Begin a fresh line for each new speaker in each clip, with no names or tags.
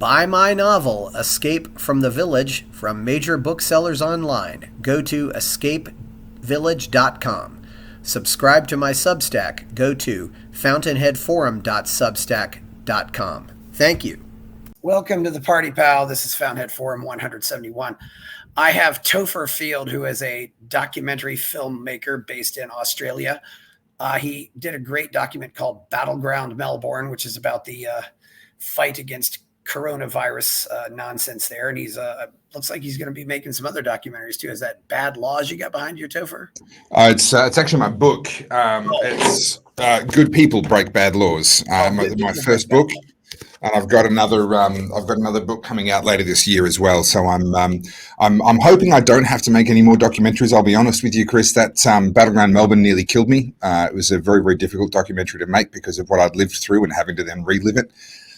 Buy my novel, Escape from the Village, from major booksellers online. Go to escapevillage.com. Subscribe to my Substack. Go to fountainheadforum.substack.com. Thank you. Welcome to the Party Pal. This is Fountainhead Forum 171. I have Topher Field, who is a documentary filmmaker based in Australia. He did a great document called Battleground Melbourne, which is about the fight against coronavirus nonsense there. And he's looks like he's going to be making some other documentaries too. Is that Bad Laws you got behind you, Topher?
It's actually my book. It's Good People Break Bad Laws. My first book. And I've got another book coming out later this year as well. So I'm hoping I don't have to make any more documentaries. I'll be honest with you, Chris. That Battleground Melbourne nearly killed me. It was a very, very difficult documentary to make because of what I'd lived through and having to then relive it.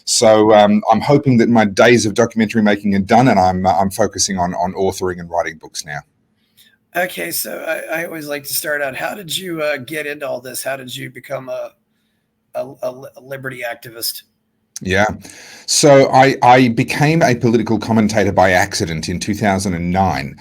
So I'm hoping that my days of documentary making are done, and I'm focusing on authoring and writing books now.
Okay, so I always like to start out. How did you get into all this? How did you become a liberty activist?
Yeah. So I became a political commentator by accident in 2009,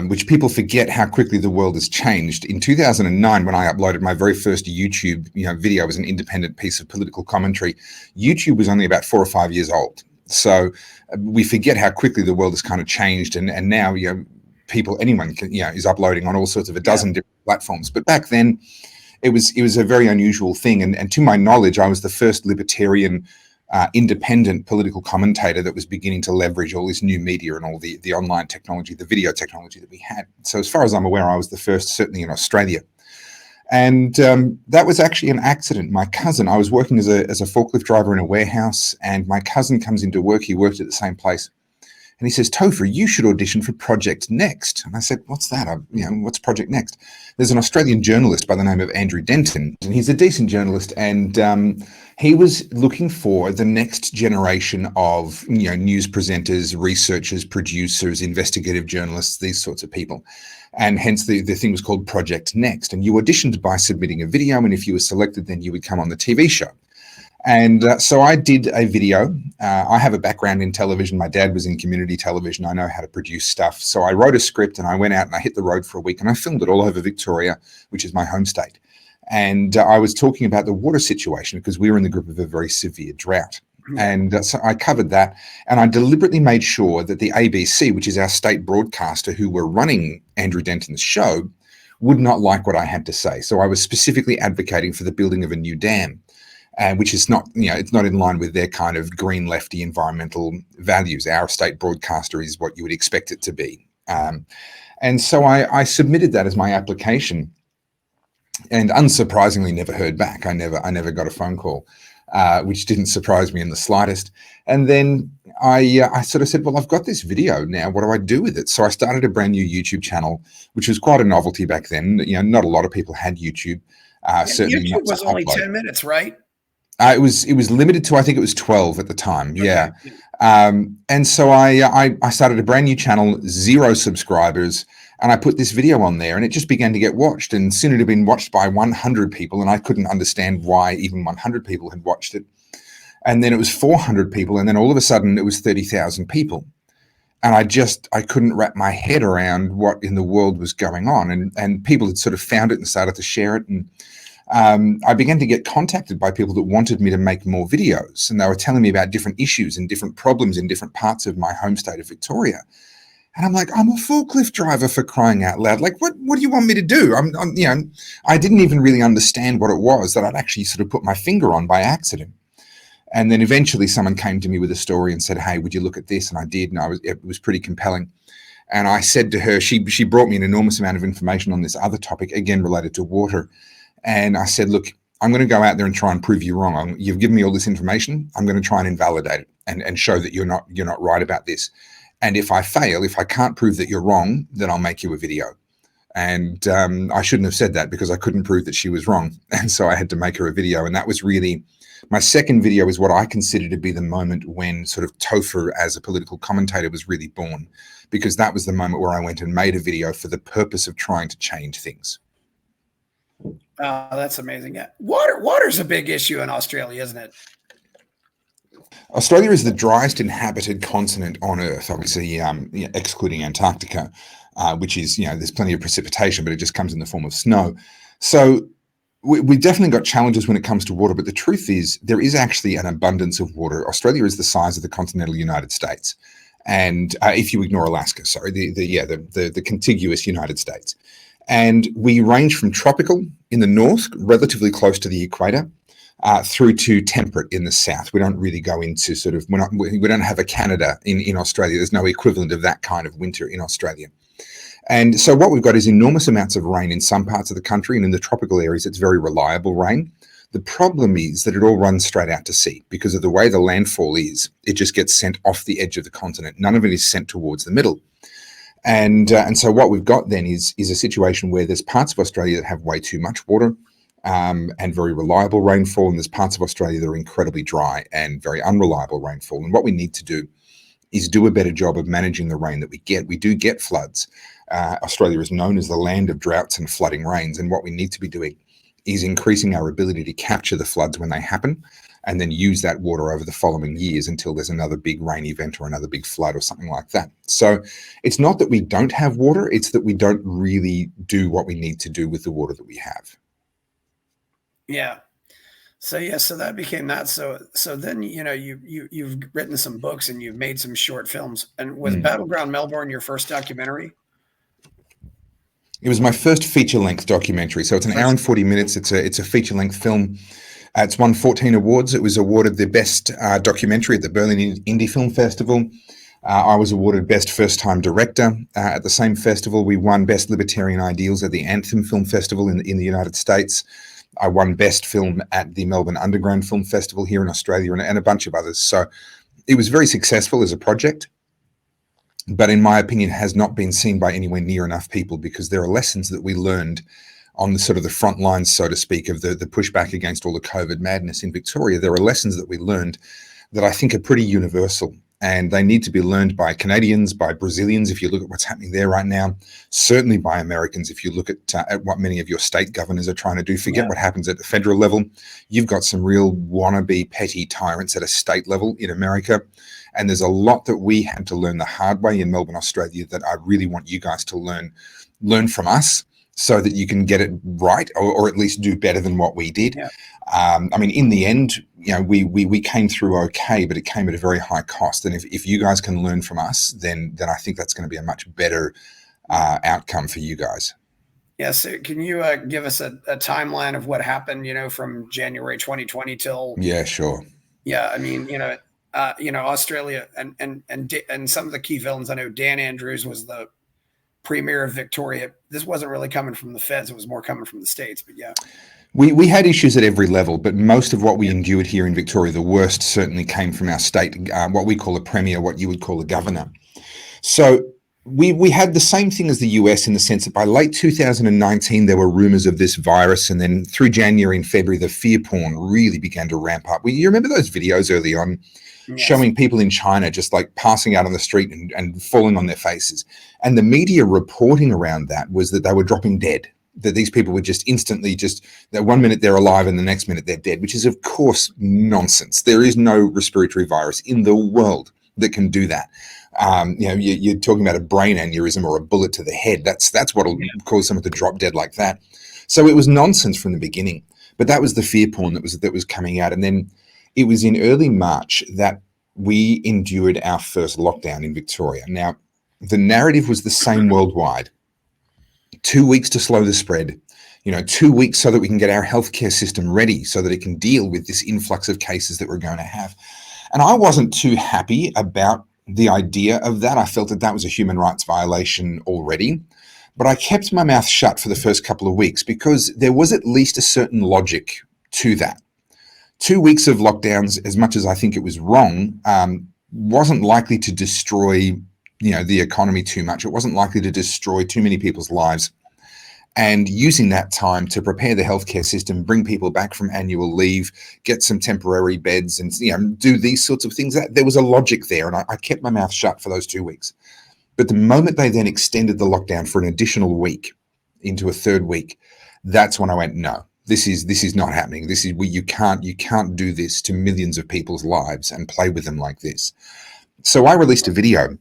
which people forget how quickly the world has changed. In 2009, when I uploaded my very first YouTube video as an independent piece of political commentary, YouTube was only about 4 or 5 years old. So we forget how quickly the world has kind of changed. And now, anyone can, is uploading on all sorts of a dozen different platforms. But back then, it was a very unusual thing. And to my knowledge, I was the first libertarian independent political commentator that was beginning to leverage all this new media and all the online technology, the video technology that we had. So as far as I'm aware, I was the first, certainly in Australia. And that was actually an accident. My cousin, I was working as a forklift driver in a warehouse, and my cousin comes into work. He worked at the same place. And he says, Topher, you should audition for Project Next. And I said, what's that? What's Project Next? There's an Australian journalist by the name of Andrew Denton, and he's a decent journalist. And he was looking for the next generation of, news presenters, researchers, producers, investigative journalists, these sorts of people. And hence the thing was called Project Next. And you auditioned by submitting a video. And if you were selected, then you would come on the TV show. And so I did a video. I have a background in television. My dad was in community television. I know how to produce stuff. So I wrote a script and I went out and I hit the road for a week and I filmed it all over Victoria, which is my home state. And I was talking about the water situation because we were in the grip of a very severe drought. And so I covered that, and I deliberately made sure that the ABC, which is our state broadcaster who were running Andrew Denton's show, would not like what I had to say. So I was specifically advocating for the building of a new dam. Which is not, it's not in line with their kind of green lefty environmental values. Our state broadcaster is what you would expect it to be. And so I submitted that as my application, and unsurprisingly never heard back. I never got a phone call, which didn't surprise me in the slightest. And then I sort of said, well, I've got this video now. What do I do with it? So I started a brand new YouTube channel, which was quite a novelty back then. Not a lot of people had YouTube. Certainly
YouTube was only 10 minutes, right?
It was limited to, I think it was 12 at the time. Yeah. And so I started a brand new channel, 0 subscribers, and I put this video on there and it just began to get watched, and soon it had been watched by 100 people. And I couldn't understand why even 100 people had watched it. And then it was 400 people. And then all of a sudden it was 30,000 people. And I couldn't wrap my head around what in the world was going on. And people had sort of found it and started to share it. And I began to get contacted by people that wanted me to make more videos, and they were telling me about different issues and different problems in different parts of my home state of Victoria. And I'm like, I'm a forklift driver, for crying out loud. Like, what do you want me to do? I didn't even really understand what it was that I'd actually sort of put my finger on by accident. And then eventually someone came to me with a story and said, hey, would you look at this? And I did, and it was pretty compelling. And I said to her, she brought me an enormous amount of information on this other topic, again related to water. And I said, look, I'm going to go out there and try and prove you wrong. You've given me all this information. I'm going to try and invalidate it and show that you're not right about this. And if I fail, if I can't prove that you're wrong, then I'll make you a video. And I shouldn't have said that because I couldn't prove that she was wrong. And so I had to make her a video. And that was really, my second video is what I consider to be the moment when sort of Topher as a political commentator was really born, because that was the moment where I went and made a video for the purpose of trying to change things.
That's amazing. Yeah. Water's a big issue in Australia, isn't it?
Australia is the driest inhabited continent on Earth, obviously, excluding Antarctica, which is, there's plenty of precipitation, but it just comes in the form of snow. So we definitely got challenges when it comes to water, but the truth is there is actually an abundance of water. Australia is the size of the continental United States. And if you ignore Alaska, sorry, the contiguous United States. And we range from tropical in the north, relatively close to the equator, through to temperate in the south. We don't really go into we don't have a Canada in Australia. There's no equivalent of that kind of winter in Australia. And so what we've got is enormous amounts of rain in some parts of the country, and in the tropical areas, it's very reliable rain. The problem is that it all runs straight out to sea because of the way the landfall is. It just gets sent off the edge of the continent. None of it is sent towards the middle. And so what we've got then is a situation where there's parts of Australia that have way too much water and very reliable rainfall, and there's parts of Australia that are incredibly dry and very unreliable rainfall. And what we need to do is do a better job of managing the rain that we get. We do get floods. Australia is known as the land of droughts and flooding rains, and what we need to be doing is increasing our ability to capture the floods when they happen and then use that water over the following years until there's another big rain event or another big flood or something like that. So it's not that we don't have water, it's that we don't really do what we need to do with the water that we have.
Yeah. So that became that. So then, you've written some books and you've made some short films. And was Battleground Melbourne your first documentary?
It was my first feature-length documentary. So it's an hour and 40 minutes. It's a feature-length film. It's won 14 awards. It was awarded the best documentary at the Berlin Indie Film Festival. I was awarded best first-time director at the same festival. We won best libertarian ideals at the Anthem Film Festival in the United States. I won best film at the Melbourne Underground Film Festival here in Australia and a bunch of others. So it was very successful as a project, but in my opinion has not been seen by anywhere near enough people because there are lessons that we learned on the sort of the front lines, so to speak, of the pushback against all the COVID madness in Victoria. There are lessons that we learned that I think are pretty universal, and they need to be learned by Canadians, by Brazilians, if you look at what's happening there right now, certainly by Americans, if you look at what many of your state governors are trying to do. Forget what happens at the federal level. You've got some real wannabe petty tyrants at a state level in America. And there's a lot that we had to learn the hard way in Melbourne, Australia, that I really want you guys to learn from us so that you can get it right or at least do better than what we did. Yeah. I mean, in the end, we came through okay, but it came at a very high cost. And if you guys can learn from us, then I think that's going to be a much better outcome for you guys.
Yeah. So can you give us a timeline of what happened, from January 2020 till?
Yeah, sure.
Yeah. I mean, Australia and some of the key villains. I know Dan Andrews was the premier of Victoria. This wasn't really coming from the feds. It was more coming from the States, but yeah.
We had issues at every level, but most of what we endured here in Victoria, the worst certainly came from our state, what we call a premier, what you would call a governor. So we had the same thing as the US in the sense that by late 2019, there were rumors of this virus. And then through January and February, the fear porn really began to ramp up. You remember those videos early on? Yes. Showing people in China just like passing out on the street and falling on their faces. And the media reporting around that was that they were dropping dead, that these people were just instantly that 1 minute they're alive and the next minute they're dead, which is of course nonsense. There is no respiratory virus in the world that can do that. You're talking about a brain aneurysm or a bullet to the head. That's what'll cause someone to drop dead like that. So it was nonsense from the beginning, but that was the fear porn that was coming out. And then it was in early March that we endured our first lockdown in Victoria. Now, the narrative was the same worldwide. 2 weeks to slow the spread, 2 weeks so that we can get our healthcare system ready so that it can deal with this influx of cases that we're going to have. And I wasn't too happy about the idea of that. I felt that was a human rights violation already. But I kept my mouth shut for the first couple of weeks because there was at least a certain logic to that. 2 weeks of lockdowns, as much as I think it was wrong, wasn't likely to destroy, the economy too much. It wasn't likely to destroy too many people's lives. And using that time to prepare the healthcare system, bring people back from annual leave, get some temporary beds and, do these sorts of things, there was a logic there. And I kept my mouth shut for those 2 weeks. But the moment they then extended the lockdown for an additional week into a third week, that's when I went, no. This is not happening. This is where you can't do this to millions of people's lives and play with them like this. So I released a video.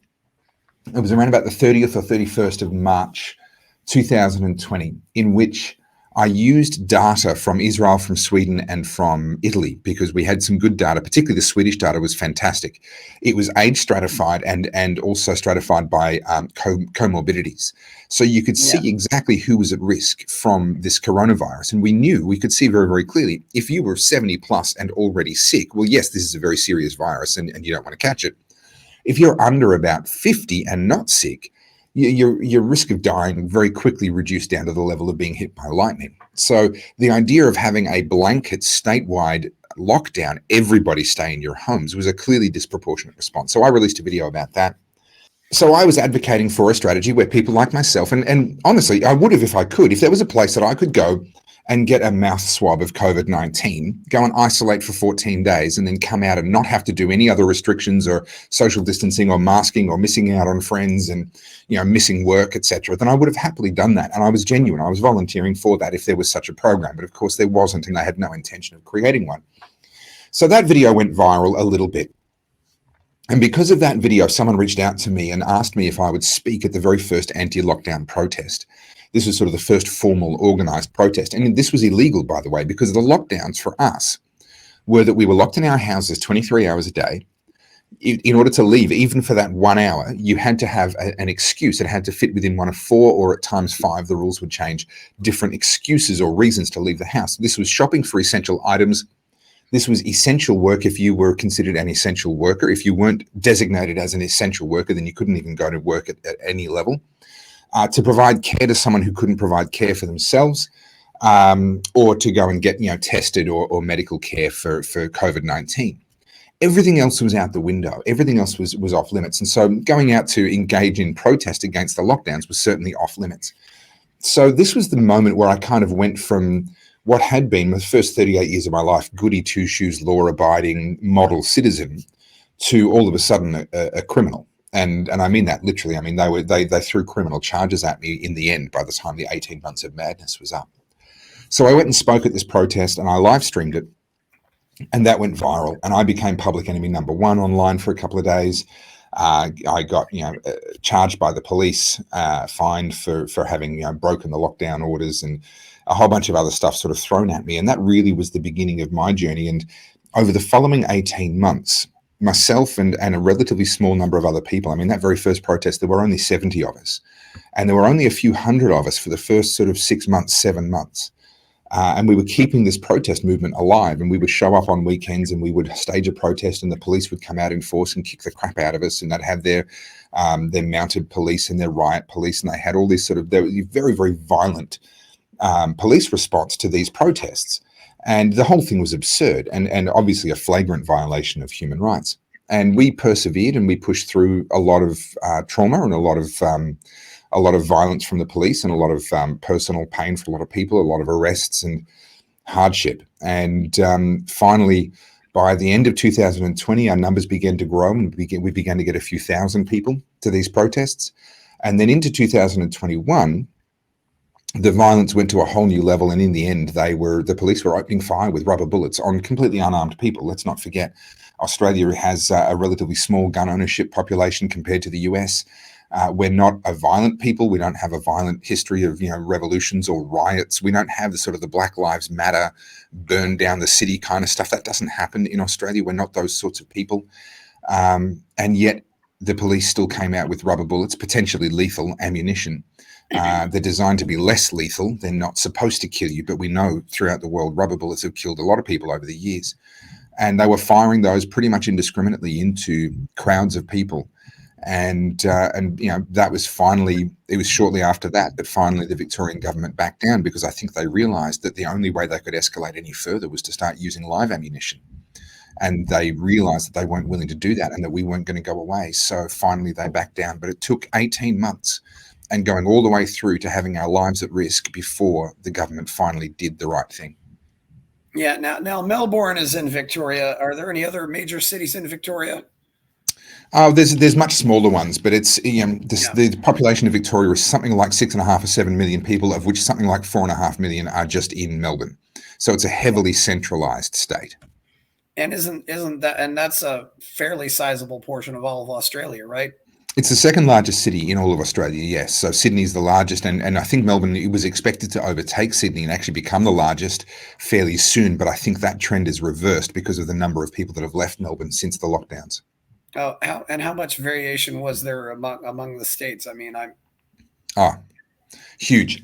It was around about the 30th or 31st of March 2020, in which I used data from Israel, from Sweden, and from Italy, because we had some good data. Particularly the Swedish data was fantastic. It was age stratified and also stratified by comorbidities. So you could see exactly who was at risk from this coronavirus. And we could see very, very clearly, if you were 70 plus and already sick, well, yes, this is a very serious virus and you don't want to catch it. If you're under about 50 and not sick, your risk of dying very quickly reduced down to the level of being hit by lightning. So the idea of having a blanket statewide lockdown, everybody stay in your homes, was a clearly disproportionate response. So I released a video about that. So I was advocating for a strategy where people like myself, and honestly, I would have if I could, if there was a place that I could go and get a mouth swab of COVID-19, go and isolate for 14 days, and then come out and not have to do any other restrictions or social distancing or masking or missing out on friends and, missing work, etc., then I would have happily done that. And I was genuine. I was volunteering for that if there was such a program. But of course there wasn't, and they had no intention of creating one. So that video went viral a little bit. And because of that video, someone reached out to me and asked me if I would speak at the very first anti-lockdown protest. This was sort of the first formal organized protest. And this was illegal, by the way, because the lockdowns for us were that we were locked in our houses 23 hours a day. In order to leave, even for that 1 hour, you had to have an excuse. It had to fit within one of 4 or at times 5, the rules would change, different excuses or reasons to leave the house. This was shopping for essential items. This was essential work if you were considered an essential worker. If you weren't designated as an essential worker, then you couldn't even go to work at any level. To provide care to someone who couldn't provide care for themselves, or to go and get tested or medical care for COVID-19. Everything else was out the window. Everything else was off limits. And so going out to engage in protest against the lockdowns was certainly off limits. So this was the moment where I kind of went from what had been the first 38 years of my life, goody two-shoes, law-abiding model citizen, to all of a sudden a criminal. And I mean that literally. I mean, they threw criminal charges at me in the end by the time the 18 months of madness was up. So I went and spoke at this protest and I live streamed it, and that went viral. And I became public enemy number 1 online for a couple of days. I got charged by the police, fined for having broken the lockdown orders, and a whole bunch of other stuff sort of thrown at me. And that really was the beginning of my journey. And over the following 18 months, myself and a relatively small number of other people, I mean, that very first protest, there were only 70 of us. And there were only a few hundred of us for the first sort of 6 months, 7 months. And we were keeping this protest movement alive, and we would show up on weekends and we would stage a protest, and the police would come out in force and kick the crap out of us, and they'd have their mounted police and their riot police, and they had all these they were very, very violent police response to these protests. And the whole thing was absurd and obviously a flagrant violation of human rights. And we persevered and we pushed through a lot of trauma and a lot of violence from the police, and a lot of personal pain for a lot of people, a lot of arrests and hardship. And finally, by the end of 2020, our numbers began to grow, and we began to get a few thousand people to these protests. And then into 2021, the violence went to a whole new level, and in the end, the police were opening fire with rubber bullets on completely unarmed people. Let's not forget, Australia has a relatively small gun ownership population compared to the US. We're not a violent people. We don't have a violent history of revolutions or riots. We don't have the sort of the Black Lives Matter, burn down the city kind of stuff. That doesn't happen in Australia. We're not those sorts of people, and yet the police still came out with rubber bullets, potentially lethal ammunition. They're designed to be less lethal. They're not supposed to kill you, but we know throughout the world rubber bullets have killed a lot of people over the years. And they were firing those pretty much indiscriminately into crowds of people. And that was it was shortly after that finally the Victorian government backed down, because I think they realised that the only way they could escalate any further was to start using live ammunition. And they realised that they weren't willing to do that, and that we weren't going to go away. So finally they backed down. But it took 18 months and going all the way through to having our lives at risk before the government finally did the right thing.
Yeah. Now Melbourne is in Victoria. Are there any other major cities in Victoria?
There's much smaller ones, but it's the population of Victoria is something like 6.5 or 7 million people, of which something like 4.5 million are just in Melbourne. So it's a heavily centralized state.
And isn't that, and that's a fairly sizable portion of all of Australia, right?
It's the second largest city in all of Australia, yes. So Sydney's the largest, and I think Melbourne was expected to overtake Sydney and actually become the largest fairly soon. But I think that trend is reversed because of the number of people that have left Melbourne since the lockdowns.
Oh, how much variation was there among the states? I mean,
huge.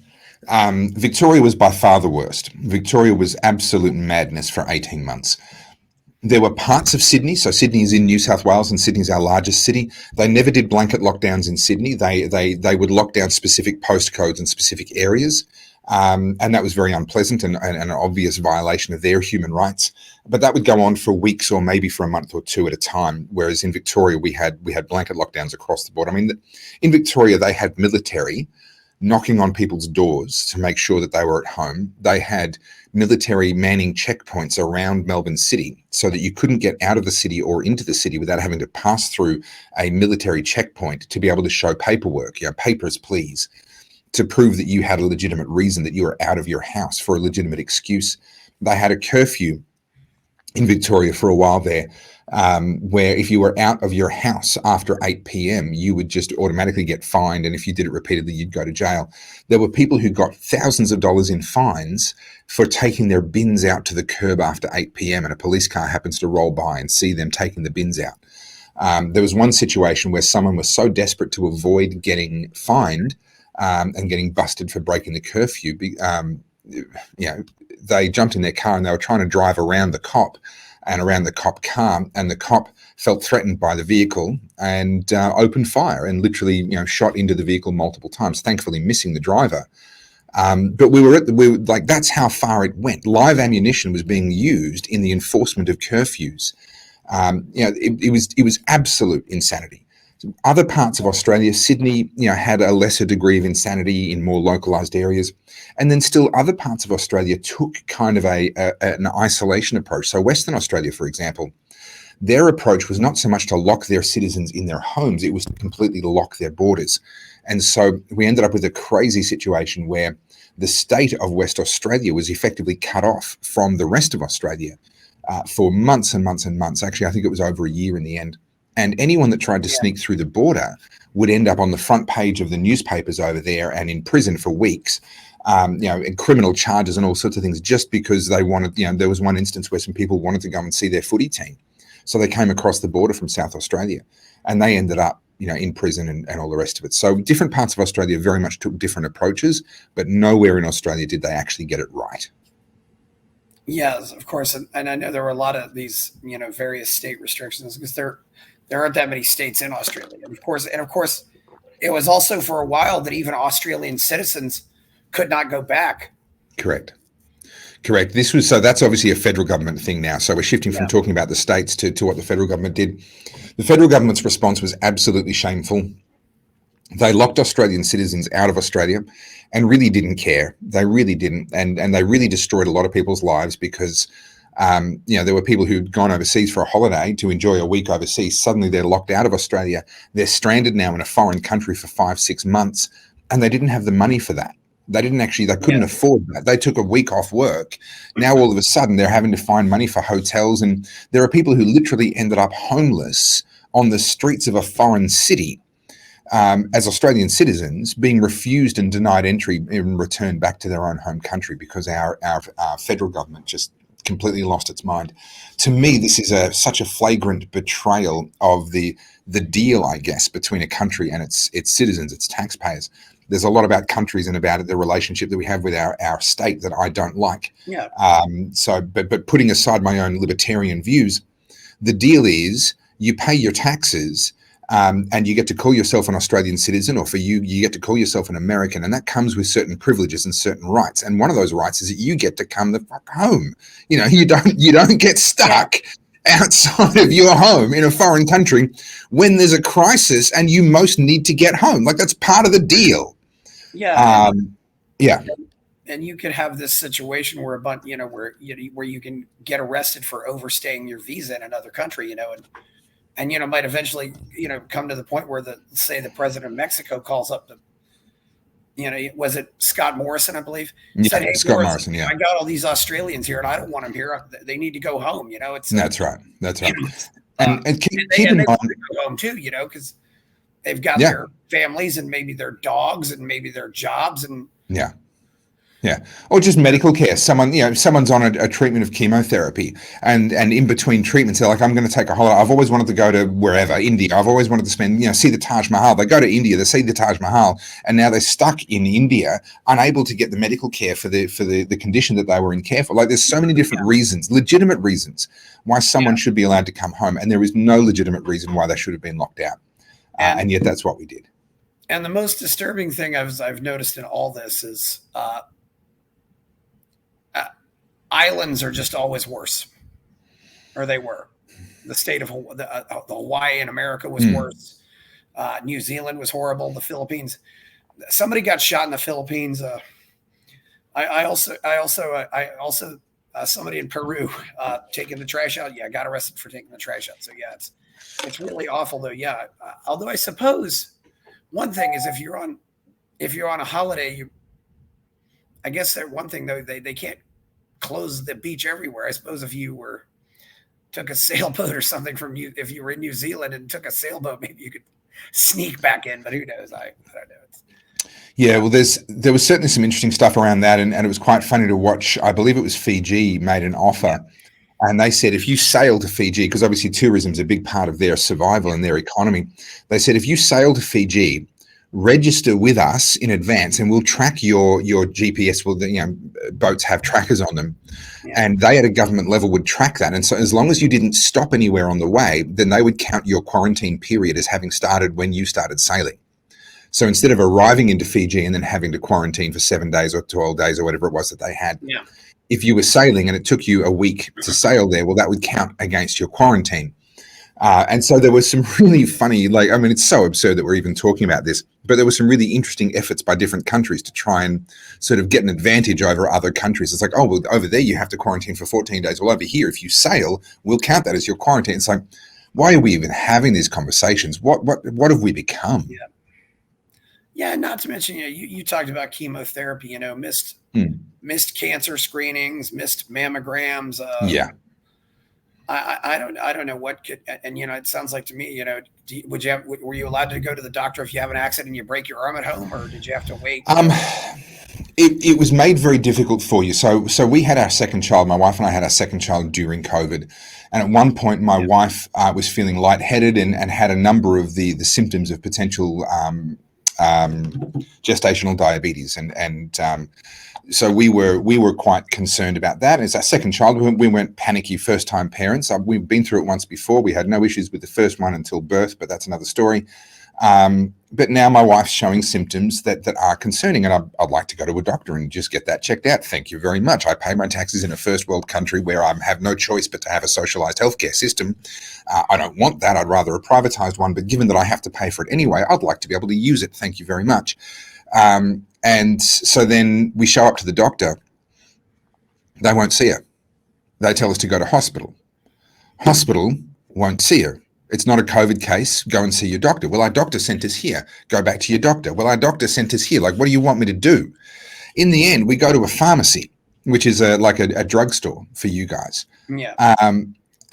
Victoria was by far the worst. Victoria was absolute madness for 18 months. There were parts of Sydney, so Sydney is in New South Wales and Sydney's our largest city. They never did blanket lockdowns in Sydney. They would lock down specific postcodes and specific areas, and that was very unpleasant and an obvious violation of their human rights. But that would go on for weeks or maybe for a month or two at a time, whereas in Victoria we had blanket lockdowns across the board. I mean, in Victoria they had military knocking on people's doors to make sure that they were at home. They had military manning checkpoints around Melbourne City so that you couldn't get out of the city or into the city without having to pass through a military checkpoint to be able to show paperwork, papers, please, to prove that you had a legitimate reason that you were out of your house for a legitimate excuse. They had a curfew in Victoria for a while there, where if you were out of your house after 8 p.m, you would just automatically get fined. And if you did it repeatedly, you'd go to jail. There were people who got thousands of dollars in fines for taking their bins out to the curb after 8 p.m. and a police car happens to roll by and see them taking the bins out. There was one situation where someone was so desperate to avoid getting fined and getting busted for breaking the curfew, they jumped in their car and they were trying to drive around the cop and around the cop car, and the cop felt threatened by the vehicle and opened fire and literally shot into the vehicle multiple times, thankfully missing the driver. But that's how far it went. Live ammunition was being used in the enforcement of curfews. It was absolute insanity. Other parts of Australia, Sydney, had a lesser degree of insanity in more localized areas. And then still other parts of Australia took kind of an isolation approach. So Western Australia, for example, their approach was not so much to lock their citizens in their homes, it was to completely lock their borders. And so we ended up with a crazy situation where the state of West Australia was effectively cut off from the rest of Australia for months and months and months. Actually, I think it was over a year in the end. And anyone that tried to sneak through the border would end up on the front page of the newspapers over there and in prison for weeks, and criminal charges and all sorts of things, just because they wanted, there was one instance where some people wanted to go and see their footy team. So they came across the border from South Australia and they ended up, in prison and all the rest of it. So different parts of Australia very much took different approaches, but nowhere in Australia did they actually get it right.
Yes, of course. And I know there were a lot of these, various state restrictions because there aren't that many states in Australia. And of course, it was also for a while that even Australian citizens could not go back.
Correct. That's obviously a federal government thing now. So we're shifting from talking about the states to what the federal government did. The federal government's response was absolutely shameful. They locked Australian citizens out of Australia and really didn't care. They really didn't. And they really destroyed a lot of people's lives because there were people who'd gone overseas for a holiday to enjoy a week overseas. Suddenly they're locked out of Australia. They're stranded now in a foreign country for 5-6 months, and they didn't have the money for that. They couldn't afford that. They took a week off work. Now all of a sudden they're having to find money for hotels, and there are people who literally ended up homeless on the streets of a foreign city as Australian citizens, being refused and denied entry and returned back to their own home country because our federal government just completely lost its mind. To me, this is such a flagrant betrayal of the deal, I guess, between a country and its citizens, its taxpayers. There's a lot about countries and about the relationship that we have with our state that I don't like.
Yeah.
But putting aside my own libertarian views, the deal is you pay your taxes and you get to call yourself an Australian citizen, or for you get to call yourself an American, and that comes with certain privileges and certain rights. And one of those rights is that you get to come the fuck home. You don't get stuck outside of your home in a foreign country when there's a crisis and you most need to get home. Like, that's part of the deal.
Yeah. And you could have this situation where where you can get arrested for overstaying your visa in another country, and might eventually, come to the point where say the president of Mexico calls up was it Scott Morrison, I believe?
Yeah,
Said, "Hey,
Scott Morrison, yeah.
I got all these Australians here, and I don't want them here. They need to go home." It's
that's right. That's right.
And
keep in mind,
want to go home too, because they've got their families and maybe their dogs and maybe their jobs and
yeah, or just medical care. Someone's on a treatment of chemotherapy, and in between treatments, they're like, "I'm going to take a holiday. I've always wanted to go to wherever, India. I've always wanted to see the Taj Mahal." They go to India, they see the Taj Mahal, and now they're stuck in India, unable to get the medical care for the condition that they were in care for. Like, there's so many different reasons, legitimate reasons, why someone should be allowed to come home, and there is no legitimate reason why they should have been locked out, and yet that's what we did.
And the most disturbing thing I've noticed in all this is. Islands are just always worse, or they were. The state of the Hawaii in America was worse. New Zealand was horrible. The Philippines, somebody got shot in the Philippines. I also somebody in Peru taking the trash out. Yeah, got arrested for taking the trash out. So yeah, it's really awful though. Yeah, although I suppose one thing is if you're on a holiday, I guess that one thing though they can't close the beach everywhere. I suppose if you took a sailboat or something if you were in New Zealand and took a sailboat, maybe you could sneak back in, but who knows? I don't know.
Yeah, well, there was certainly some interesting stuff around that, and it was quite funny to watch. I believe it was Fiji made an offer, and they said if you sail to Fiji, because obviously tourism is a big part of their survival and their economy, they said if you sail to Fiji, register with us in advance and we'll track your GPS. Boats have trackers on them, and they at a government level would track that. And so as long as you didn't stop anywhere on the way, then they would count your quarantine period as having started when you started sailing. So instead of arriving into Fiji and then having to quarantine for 7 days or 12 days or whatever it was that they had, if you were sailing and it took you a week to sail there, well, that would count against your quarantine. And so there was some really funny, it's so absurd that we're even talking about this, but there were some really interesting efforts by different countries to try and sort of get an advantage over other countries. It's like, oh, well, over there you have to quarantine for 14 days. Well, over here, if you sail, we'll count that as your quarantine. It's like, why are we even having these conversations? What have we become?
Yeah, not to mention, you talked about chemotherapy, missed cancer screenings, missed mammograms. I don't know what could, and it sounds like to me, were you allowed to go to the doctor if you have an accident and you break your arm at home, or did you have to wait?
It was made very difficult for you. So we had our second child. My wife and I had our second child during COVID, and at one point my wife was feeling lightheaded and had a number of the symptoms of potential gestational diabetes, and so we were quite concerned about that. As our second child, we weren't panicky first-time parents. We've been through it once before. We had no issues with the first one until birth, but that's another story. But now my wife's showing symptoms that are concerning, and I'd like to go to a doctor and just get that checked out. Thank you very much. I pay my taxes in a first world country where I have no choice but to have a socialized healthcare system. I don't want that. I'd rather a privatized one, but given that I have to pay for it anyway, I'd like to be able to use it. Thank you very much. And so then we show up to the doctor. They won't see her. They tell us to go to hospital. Hospital won't see her. It's not a COVID case. Go and see your doctor. Well, our doctor sent us here. Go back to your doctor. Well, our doctor sent us here. Like, what do you want me to do? In the end, we go to a pharmacy, which is like a drugstore for you guys.
Yeah.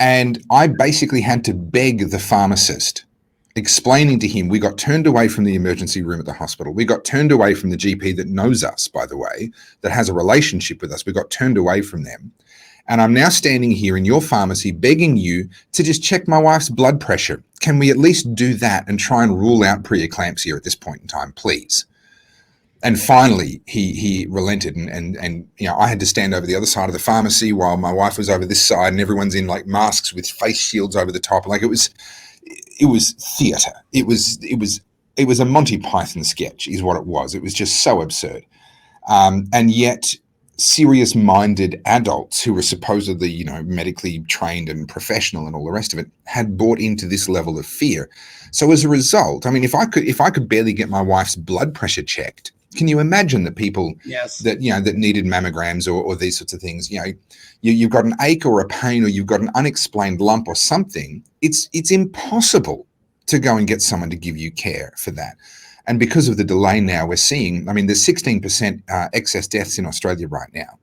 And I basically had to beg the pharmacist, explaining to him, we got turned away from the emergency room at the hospital. We got turned away from the GP that knows us, by the way, that has a relationship with us. We got turned away from them. And I'm now standing here in your pharmacy begging you to just check my wife's blood pressure. Can we at least do that and try and rule out preeclampsia at this point in time, please? And finally, he relented, and I had to stand over the other side of the pharmacy while my wife was over this side, and everyone's in like masks with face shields over the top. Like, it was theater. It was a Monty Python sketch is what it was. It was just so absurd. And yet serious-minded adults who were supposedly, medically trained and professional and all the rest of it had bought into this level of fear. So as a result, I mean, if I could barely get my wife's blood pressure checked, can you imagine the people that needed mammograms or these sorts of things? You've got an ache or a pain, or you've got an unexplained lump or something. It's impossible to go and get someone to give you care for that. And because of the delay now, we're seeing, I mean, there's 16% excess deaths in Australia right now.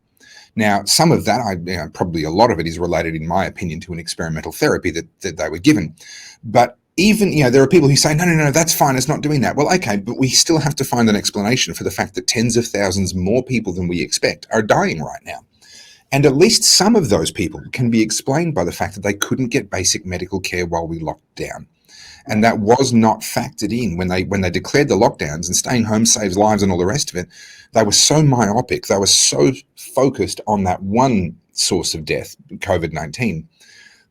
Now, some of that, probably a lot of it is related, in my opinion, to an experimental therapy that they were given. But even, there are people who say, no, that's fine, it's not doing that. Well, okay, but we still have to find an explanation for the fact that tens of thousands more people than we expect are dying right now. And at least some of those people can be explained by the fact that they couldn't get basic medical care while we locked down. And that was not factored in when they declared the lockdowns, and staying home saves lives and all the rest of it. They were so myopic, they were so focused on that one source of death, COVID-19,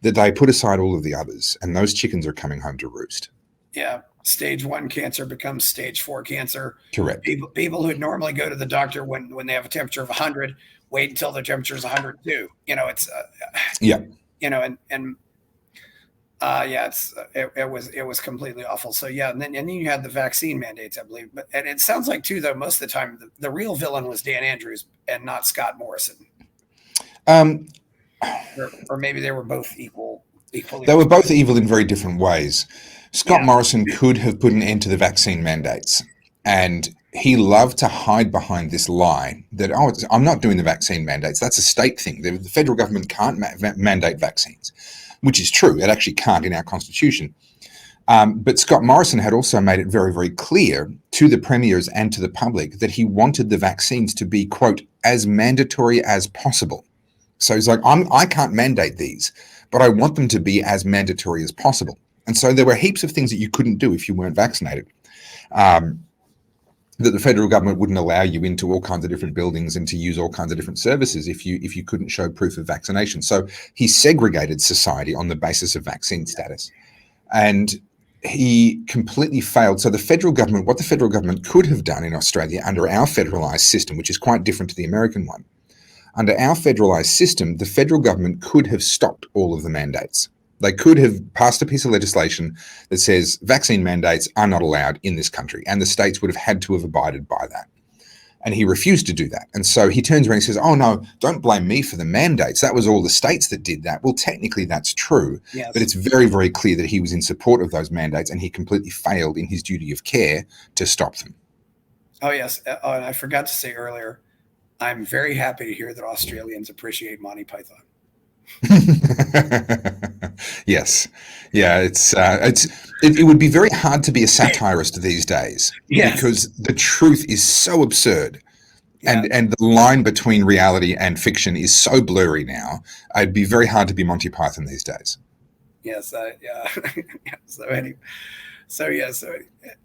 that they put aside all of the others, and those chickens are coming home to roost.
Yeah. Stage 1 cancer becomes stage 4 cancer.
Correct.
People who normally go to the doctor when they have a temperature of 100, wait until their temperature is 102. It's it was completely awful. So yeah, and then you had the vaccine mandates, I believe. And it sounds like too, though, most of the time the real villain was Dan Andrews and not Scott Morrison. Or maybe they were both equally.
They were both evil in very different ways. Scott Morrison could have put an end to the vaccine mandates, and he loved to hide behind this lie that, I'm not doing the vaccine mandates. That's a state thing. The federal government can't mandate vaccines, which is true. It actually can't in our constitution. But Scott Morrison had also made it very, very clear to the premiers and to the public that he wanted the vaccines to be, quote, as mandatory as possible. So he's like, I can't mandate these, but I want them to be as mandatory as possible. And so there were heaps of things that you couldn't do if you weren't vaccinated. That the federal government wouldn't allow you into all kinds of different buildings and to use all kinds of different services if you couldn't show proof of vaccination. So he segregated society on the basis of vaccine status, and he completely failed. So what the federal government could have done in Australia under our federalized system, which is quite different to the American one, under our federalized system, the federal government could have stopped all of the mandates. They could have passed a piece of legislation that says vaccine mandates are not allowed in this country, and the states would have had to have abided by that. And he refused to do that. And so he turns around and says, oh, no, don't blame me for the mandates. That was all the states that did that. Well, technically that's true, yes. But it's very, very clear that he was in support of those mandates, and he completely failed in his duty of care to stop them.
Oh, yes. And I forgot to say earlier, I'm very happy to hear that Australians appreciate Monty Python.
Yes. Yeah, it would be very hard to be a satirist these days, yes, because the truth is so absurd, yeah, and the line between reality and fiction is so blurry now. It'd be very hard to be Monty Python these days.
Yes, yeah.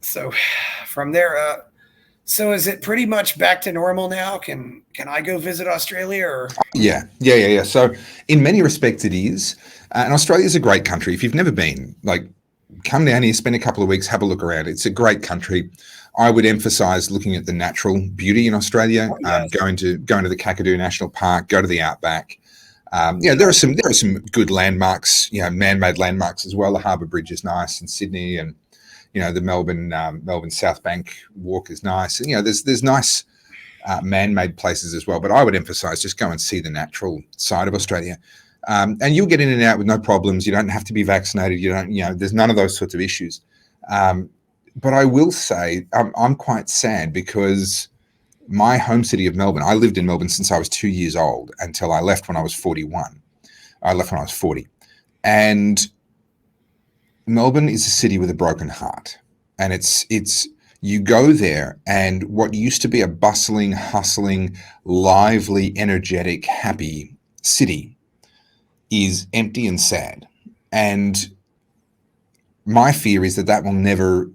So from there, so is it pretty much back to normal now? Can I go visit Australia? Or
Yeah. So in many respects it is. And Australia is a great country. If you've never been, come down here, spend a couple of weeks, have a look around. It's a great country. I would emphasize looking at the natural beauty in Australia, yes, going to the Kakadu National Park, go to the Outback. There are some good landmarks, man-made landmarks as well. The Harbour Bridge is nice in Sydney, and the Melbourne South Bank walk is nice. And, there's nice man-made places as well. But I would emphasize just go and see the natural side of Australia. And you'll get in and out with no problems. You don't have to be vaccinated. There's none of those sorts of issues. But I will say I'm quite sad because my home city of Melbourne, I lived in Melbourne since I was 2 years old until I left when I was 41. I left when I was 40. And Melbourne is a city with a broken heart, and it's you go there, and what used to be a bustling, hustling, lively, energetic, happy city is empty and sad. And my fear is that will never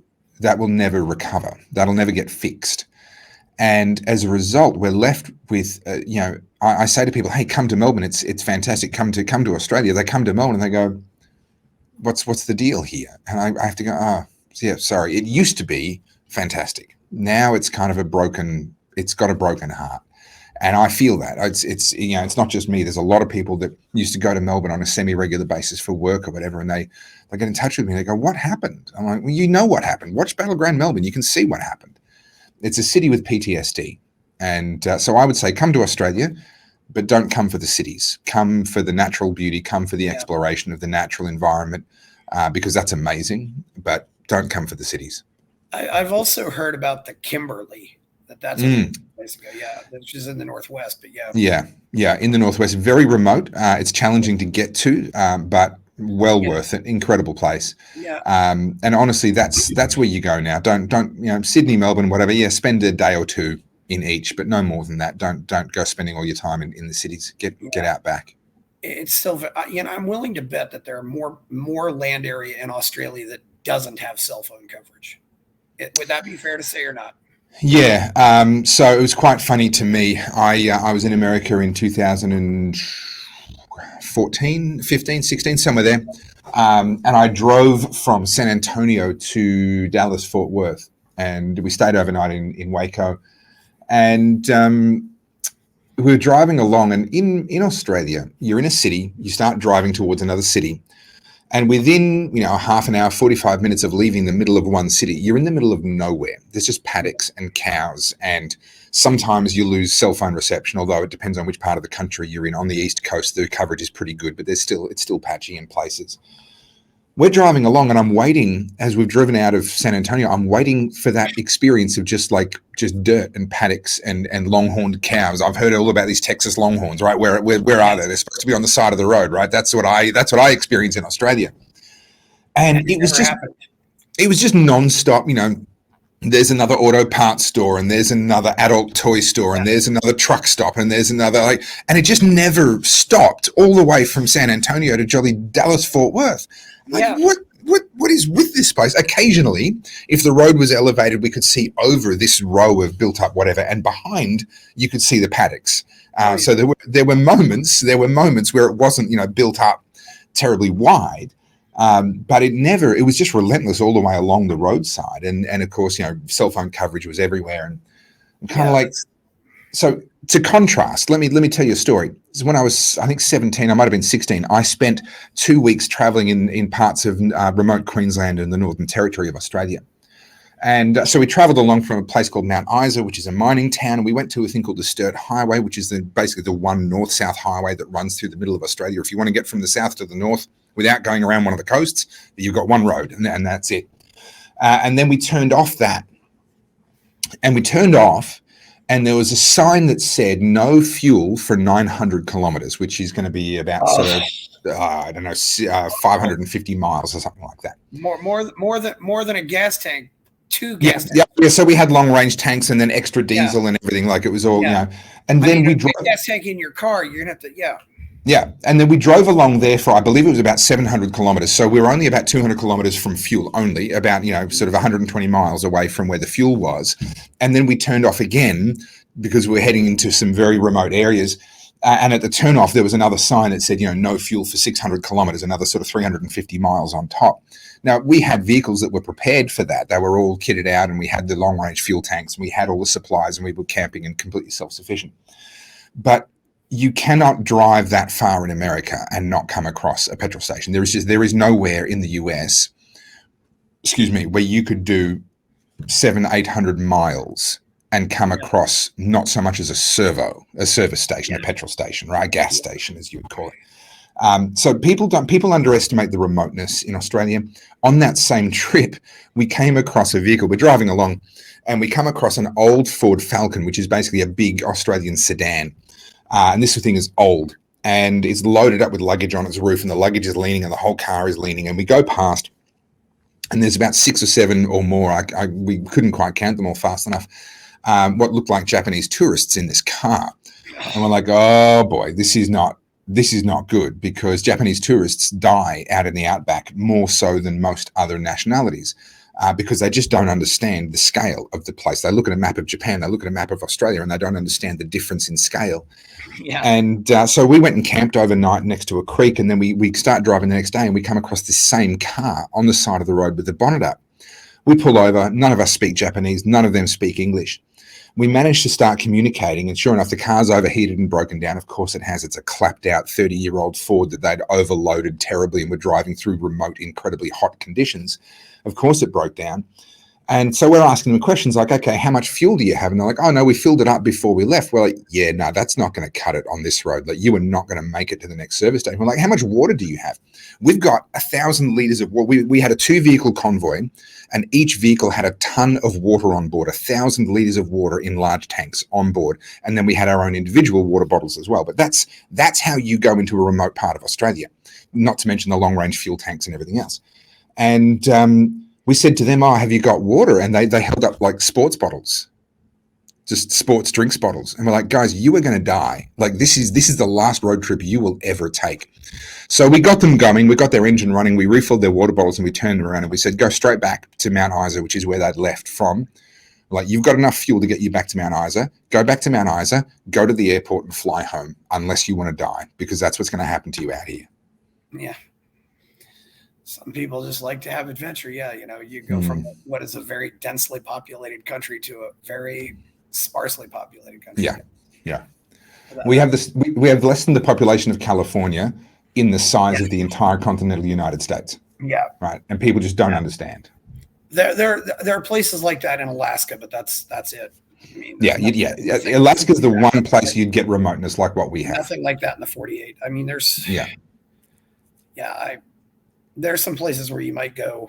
recover. That'll never get fixed. And as a result, we're left with, I say to people, hey, come to Melbourne. It's fantastic. Come to Australia. They come to Melbourne and they go, what's the deal here? And I have to go, yeah, sorry. It used to be fantastic. Now it's kind of it's got a broken heart. And I feel that it's not just me. There's a lot of people that used to go to Melbourne on a semi-regular basis for work or whatever. And they get in touch with me. They go, what happened? I'm like, well, you know what happened. Watch Battleground Melbourne. You can see what happened. It's a city with PTSD. And so I would say come to Australia, but don't come for the cities. Come for the natural beauty. Come for the exploration of the natural environment, because that's amazing. But don't come for the cities.
I've also heard about the Kimberley. That's a place to go. Yeah, which is in the Northwest. But
yeah, in the Northwest, very remote. It's challenging to get to, but well worth it. Incredible place.
Yeah.
And honestly, that's where you go now. Don't Sydney, Melbourne, whatever. Yeah, spend a day or two in each, but no more than that. Don't go spending all your time in the cities. Get out back.
It's still, I'm willing to bet that there are more land area in Australia that doesn't have cell phone coverage. Would that be fair to say or not?
Yeah. So it was quite funny to me. I was in America in 2014, 15, 16, somewhere there. And I drove from San Antonio to Dallas, Fort Worth, and we stayed overnight in Waco. And we were driving along, and in Australia, you're in a city, you start driving towards another city, and within half an hour, 45 minutes of leaving the middle of one city, you're in the middle of nowhere. There's just paddocks and cows, and sometimes you lose cell phone reception, although it depends on which part of the country you're in. On the East Coast, the coverage is pretty good, but it's still patchy in places. We're driving along, and I'm waiting as we've driven out of San Antonio. I'm waiting for that experience of just dirt and paddocks and longhorned cows. I've heard all about these Texas Longhorns, right? Where are they? They're supposed to be on the side of the road, right? That's what I experience in Australia, and it was just nonstop. There's another auto parts store, and there's another adult toy store, and there's another truck stop, and there's another and it just never stopped all the way from San Antonio to jolly Dallas Fort Worth. What is with this place? Occasionally, if the road was elevated, we could see over this row of built up whatever, and behind you could see the paddocks. So there were moments where it wasn't built up terribly wide, but it was just relentless all the way along the roadside, and of course cell phone coverage was everywhere, and I'm kind of so. To contrast, let me tell you a story. So when I was, I think 17, I might have been 16, I spent 2 weeks traveling in parts of remote Queensland and the Northern Territory of Australia. And so we traveled along from a place called Mount Isa, which is a mining town. And we went to a thing called the Sturt Highway, which is basically the one north-south highway that runs through the middle of Australia. If you want to get from the south to the north without going around one of the coasts, you've got one road, and that's it. And then we turned off that. And we turned off, and there was a sign that said no fuel for 900 kilometers, which is going to be about 550 miles or something like that.
More than a gas tank. 2 gas tanks.
Yeah. So we had long range tanks and then extra diesel and everything. Like it was all, and then we drove
gas tank in your car. You're going to have to,
Yeah. And then we drove along there for, I believe it was about 700 kilometers. So we were only about 200 kilometers from fuel only, about, sort of 120 miles away from where the fuel was. And then we turned off again because we were heading into some very remote areas. And at the turn off, there was another sign that said, no fuel for 600 kilometers, another sort of 350 miles on top. Now, we had vehicles that were prepared for that. They were all kitted out, and we had the long range fuel tanks, and we had all the supplies, and we were camping and completely self-sufficient. But you cannot drive that far in America and not come across a petrol station. There is nowhere in the US, where you could do 700-800 miles and come across not so much as a service station, a petrol station, right? A gas station, as you would call it. So people underestimate the remoteness in Australia. On that same trip, we came across a vehicle. We're driving along, and we come across an old Ford Falcon, which is basically a big Australian sedan. And this thing is old, and it's loaded up with luggage on its roof, and the luggage is leaning, and the whole car is leaning. And we go past, and there's about 6 or 7 or more. We couldn't quite count them all fast enough. What looked like Japanese tourists in this car, and we're like, oh boy, this is not good, because Japanese tourists die out in the outback more so than most other nationalities. Because they just don't understand the scale of the place. They look at a map of Japan, they look at a map of Australia, and they don't understand the difference in scale. Yeah. And so we went and camped overnight next to a creek, and then we start driving the next day, and we come across this same car on the side of the road with the bonnet up. We pull over. None of us speak Japanese. None of them speak English. We managed to start communicating, and sure enough, the car's overheated and broken down. Of course it has. It's a clapped-out 30-year-old Ford that they'd overloaded terribly and were driving through remote, incredibly hot conditions. Of course it broke down. And so we're asking them questions like, okay, how much fuel do you have? And they're like, oh, no, we filled it up before we left. We're like, yeah, no, that's not going to cut it on this road. Like, you are not going to make it to the next service station. We're like, how much water do you have? We've got 1,000 liters of water. We had a 2-vehicle convoy, and each vehicle had a ton of water on board, 1,000 liters of water in large tanks on board. And then we had our own individual water bottles as well. But that's how you go into a remote part of Australia, not to mention the long-range fuel tanks and everything else. And we said to them, oh, have you got water? And they held up like sports bottles, just sports drinks bottles. And we're like, guys, you are going to die. Like, this is the last road trip you will ever take. So we got them going. We got their engine running. We refilled their water bottles, and we turned them around and we said, go straight back to Mount Isa, which is where they'd left from. Like, you've got enough fuel to get you back to Mount Isa. Go back to Mount Isa, go to the airport and fly home, unless you want to die, because that's what's going to happen to you out here.
Yeah. Some people just like to have adventure. Yeah, you go from what is a very densely populated country to a very sparsely populated country.
Yeah. We have we have less than the population of California in the size of the entire continental United States.
Yeah.
Right. And people just don't understand.
There are places like that in Alaska, but that's it. I mean,
Alaska's the one place you'd get remoteness like what we have.
Nothing like that in the 48. I mean, there's some places where you might go.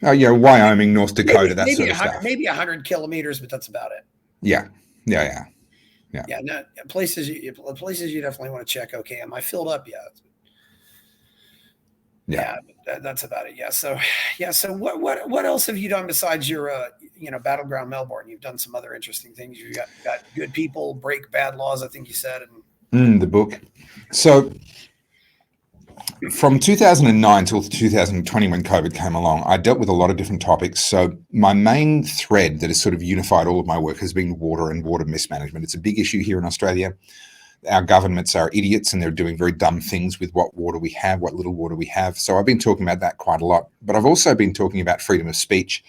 Oh yeah, Wyoming, North Dakota, that sort of stuff.
Maybe 100 kilometers, but that's about it.
Yeah.
Yeah. No, places you definitely want to check. Okay, am I filled up yet? Yeah, that's about it. So what else have you done besides your Battleground Melbourne? You've done some other interesting things. You got Good People Break Bad Laws, I think you said,
and the book. So from 2009 till 2020, when COVID came along, I dealt with a lot of different topics. So my main thread that has sort of unified all of my work has been water and water mismanagement. It's a big issue here in Australia. Our governments are idiots, and they're doing very dumb things with what water we have, what little water we have. So I've been talking about that quite a lot. But I've also been talking about freedom of speech.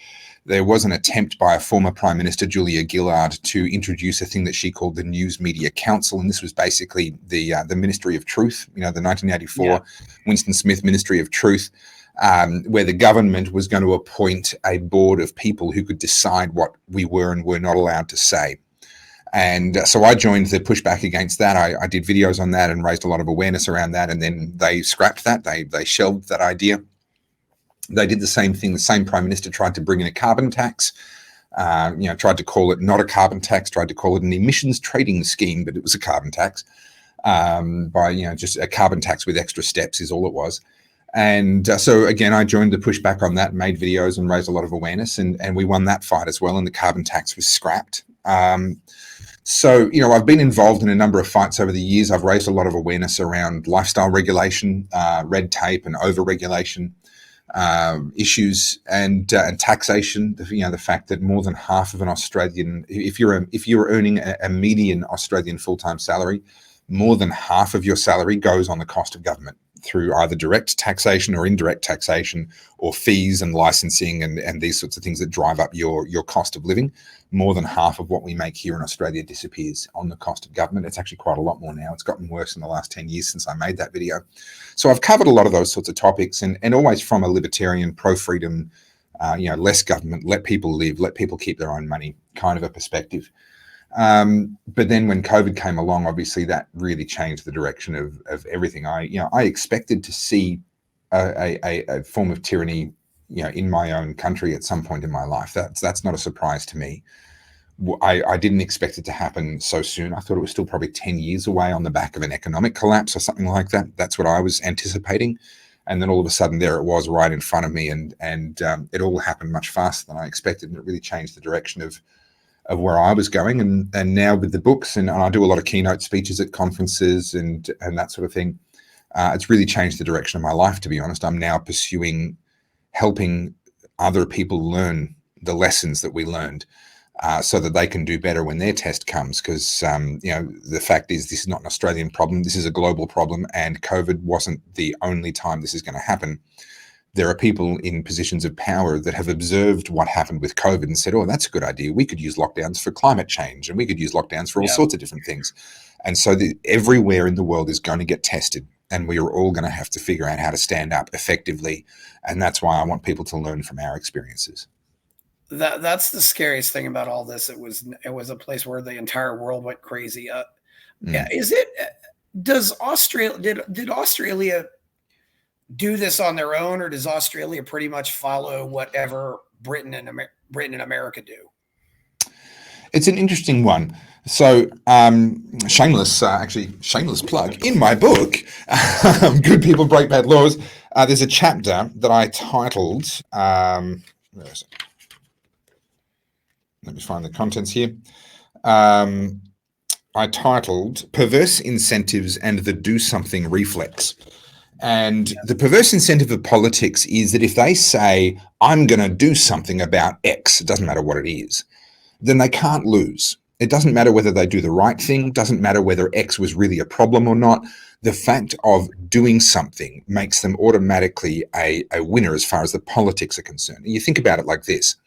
There was an attempt by a former Prime Minister, Julia Gillard, to introduce a thing that she called the News Media Council. And this was basically the Ministry of Truth, the 1984 Winston Smith Ministry of Truth, where the government was going to appoint a board of people who could decide what we were and were not allowed to say. And so I joined the pushback against that. I did videos on that and raised a lot of awareness around that. And then they scrapped that. They shelved that idea. They did the same thing. The same Prime Minister tried to bring in a carbon tax, tried to call it not a carbon tax, tried to call it an emissions trading scheme, but it was a carbon tax just a carbon tax with extra steps is all it was. And so again, I joined the pushback on that, made videos and raised a lot of awareness, and we won that fight as well. And the carbon tax was scrapped. So, I've been involved in a number of fights over the years. I've raised a lot of awareness around lifestyle regulation, red tape and over-regulation issues, and taxation. The fact that more than half of an Australian, if you're earning a median Australian full-time salary, more than half of your salary goes on the cost of government through either direct taxation or indirect taxation, or fees and licensing and these sorts of things that drive up your cost of living. More than half of what we make here in Australia disappears on the cost of government. It's actually quite a lot more now. It's gotten worse in the last 10 years since I made that video. So I've covered a lot of those sorts of topics, and always from a libertarian, pro-freedom, less government, let people live, let people keep their own money kind of a perspective. But then when COVID came along, obviously that really changed the direction of everything. I expected to see a form of tyranny, in my own country at some point in my life. That's not a surprise to me. I didn't expect it to happen so soon. I thought it was still probably 10 years away on the back of an economic collapse or something like that. That's what I was anticipating. And then all of a sudden there it was right in front of me, and it all happened much faster than I expected. And it really changed the direction of where I was going. And now with the books, and I do a lot of keynote speeches at conferences and that sort of thing. It's really changed the direction of my life, to be honest. I'm now pursuing helping other people learn the lessons that we learned, so that they can do better when their test comes. Because, the fact is, this is not an Australian problem. This is a global problem, and COVID wasn't the only time this is going to happen. There are people in positions of power that have observed what happened with COVID and said, oh, that's a good idea. We could use lockdowns for climate change, and we could use lockdowns for all sorts of different things. And so everywhere in the world is going to get tested, and we are all going to have to figure out how to stand up effectively. And that's why I want people to learn from our experiences.
That's the scariest thing about all this. It was a place where the entire world went crazy. Yeah, is it? Does Australia did Australia do this on their own, or does Australia pretty much follow whatever Britain and America do?
It's an interesting one. So, shameless plug. In my book, Good People Break Bad Laws, there's a chapter that I titled, where is it? Let me find the contents here. I titled Perverse Incentives and the Do Something Reflex. And the perverse incentive of politics is that if they say, I'm going to do something about X, it doesn't matter what it is, then they can't lose. It doesn't matter whether they do the right thing, doesn't matter whether X was really a problem or not. The fact of doing something makes them automatically a winner as far as the politics are concerned. And you think about it like this.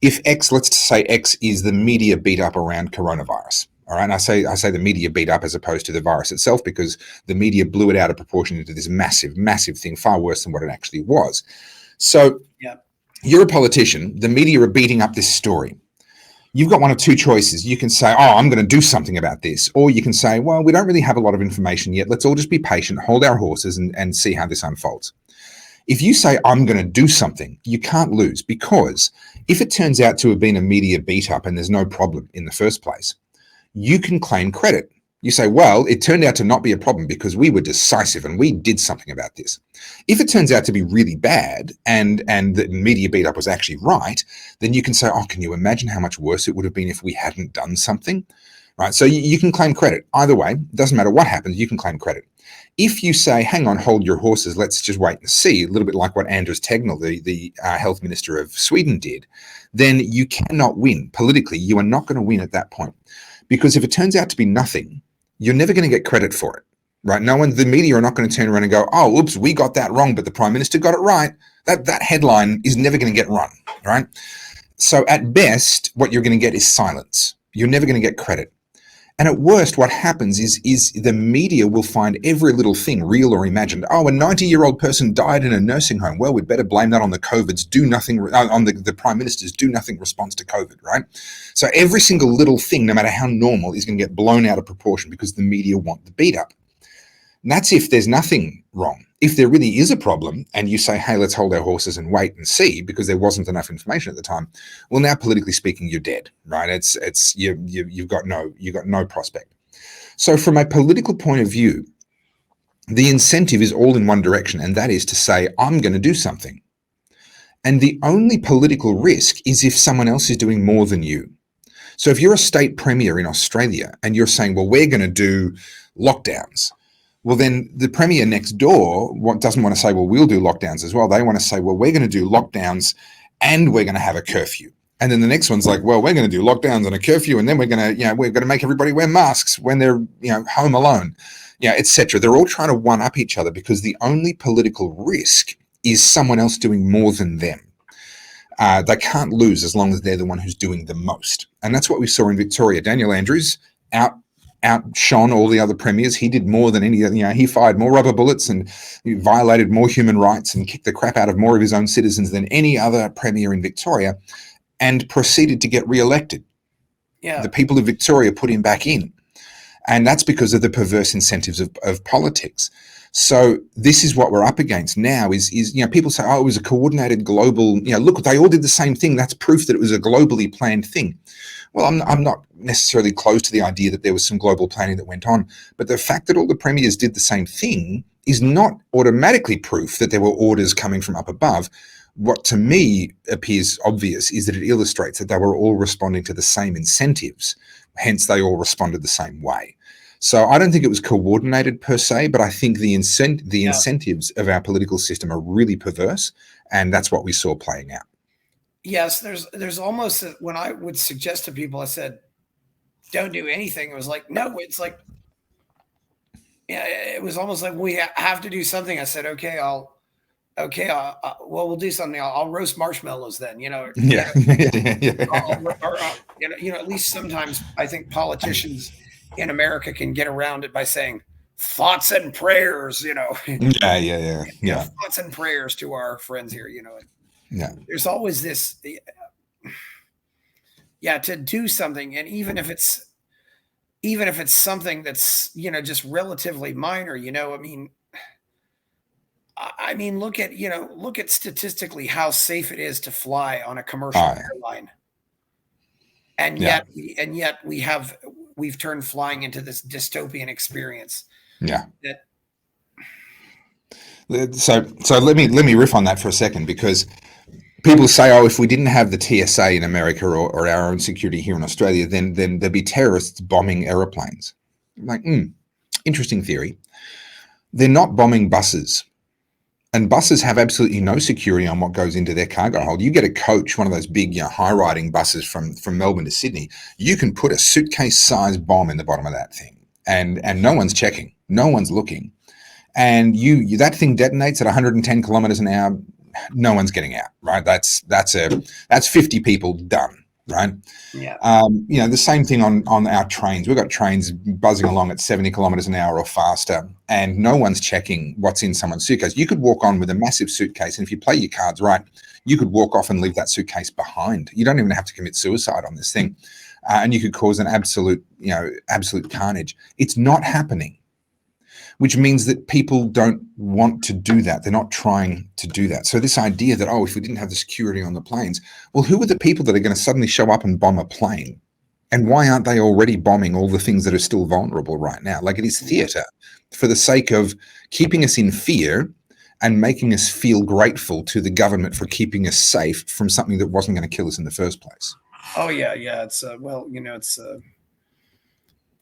If X, let's say X is the media beat up around coronavirus, all right, and I say the media beat up as opposed to the virus itself, because the media blew it out of proportion into this massive thing, far worse than what it actually was. So you're a politician, the media are beating up this story. You've got one of two choices. You can say, oh, I'm going to do something about this. Or you can say, well, we don't really have a lot of information yet. Let's all just be patient, hold our horses and see how this unfolds. If you say, I'm going to do something, you can't lose, because if it turns out to have been a media beat up and there's no problem in the first place, you can claim credit. You say, well, it turned out to not be a problem because we were decisive and we did something about this. If it turns out to be really bad and the media beat up was actually right, then you can say, oh, can you imagine how much worse it would have been if we hadn't done something? Right? So you can claim credit. Either way, it doesn't matter what happens, you can claim credit. If you say, hang on, hold your horses, let's just wait and see, a little bit like what Anders Tegnell, the health minister of Sweden, did, then you cannot win. Politically, you are not going to win at that point. Because if it turns out to be nothing, you're never going to get credit for it, right? The media are not going to turn around and go, oh, oops, we got that wrong, but the Prime Minister got it right. That headline is never going to get run, right? So at best, what you're going to get is silence. You're never going to get credit. And at worst, what happens is the media will find every little thing, real or imagined. Oh, a 90-year-old person died in a nursing home. Well, we'd better blame that on the COVID's on the Prime Minister's do nothing response to COVID, right? So every single little thing, no matter how normal, is going to get blown out of proportion because the media want the beat up. And that's if there's nothing wrong. If there really is a problem and you say, hey, let's hold our horses and wait and see because there wasn't enough information at the time, well, now politically speaking, you're dead, right? You've got no prospect. So from a political point of view, the incentive is all in one direction, and that is to say, I'm going to do something. And the only political risk is if someone else is doing more than you. So if you're a state premier in Australia and you're saying, well, we're going to do lockdowns, well, then the premier next door doesn't want to say, well, we'll do lockdowns as well. They want to say, well, we're going to do lockdowns and we're going to have a curfew. And then the next one's like, well, we're going to do lockdowns and a curfew, and then we're going to make everybody wear masks when they're, home alone, etc. They're all trying to one up each other because the only political risk is someone else doing more than them. They can't lose as long as they're the one who's doing the most. And that's what we saw in Victoria. Daniel Andrews outshone all the other premiers. He did more than any, he fired more rubber bullets and he violated more human rights and kicked the crap out of more of his own citizens than any other premier in Victoria, and proceeded to get re-elected. Yeah. The people of Victoria put him back in. And that's because of the perverse incentives of politics. So this is what we're up against now is people say, oh, it was a coordinated global, look, they all did the same thing. That's proof that it was a globally planned thing. Well, I'm not necessarily close to the idea that there was some global planning that went on, but the fact that all the premiers did the same thing is not automatically proof that there were orders coming from up above. What to me appears obvious is that it illustrates that they were all responding to the same incentives, hence they all responded the same way. So I don't think it was coordinated per se, but I think the incentives of our political system are really perverse, and that's what we saw playing out.
Yes, there's almost when I would suggest to people, I said, don't do anything. It was like, no, it's like, it was almost like we have to do something. I said, okay, well, we'll do something. I'll roast marshmallows then,
Yeah.
At least sometimes I think politicians in America can get around it by saying thoughts and prayers,
Yeah.
Thoughts and prayers to our friends here,
Yeah.
There's always this, yeah, to do something, and even if it's something that's, just relatively minor, I mean, look at statistically how safe it is to fly on a commercial
Oh,
airline. And
yeah,
yet we've turned flying into this dystopian experience
yeah.
that,
So let me riff on that for a second, because people say, oh, if we didn't have the TSA in America, or our own security here in Australia, then there'd be terrorists bombing aeroplanes. I'm like, interesting theory. They're not bombing buses. And buses have absolutely no security on what goes into their cargo hold. You get a coach, one of those big, high-riding buses from Melbourne to Sydney, you can put a suitcase-sized bomb in the bottom of that thing, and no one's checking, no one's looking, and you that thing detonates at 110 kilometers an hour. No one's getting out, right? That's 50 people done, right?
yeah.
The same thing on our trains. We've got trains buzzing along at 70 kilometers an hour or faster, and no one's checking what's in someone's suitcase. You could walk on with a massive suitcase, and if you play your cards right, you could walk off and leave that suitcase behind. You don't even have to commit suicide on this thing, and you could cause an absolute carnage. It's not happening, which means that people don't want to do that. They're not trying to do that. So this idea that, oh, if we didn't have the security on the planes, well, who are the people that are going to suddenly show up and bomb a plane? And why aren't they already bombing all the things that are still vulnerable right now? Like, it is theater for the sake of keeping us in fear and making us feel grateful to the government for keeping us safe from something that wasn't going to kill us in the first place.
Oh yeah. It's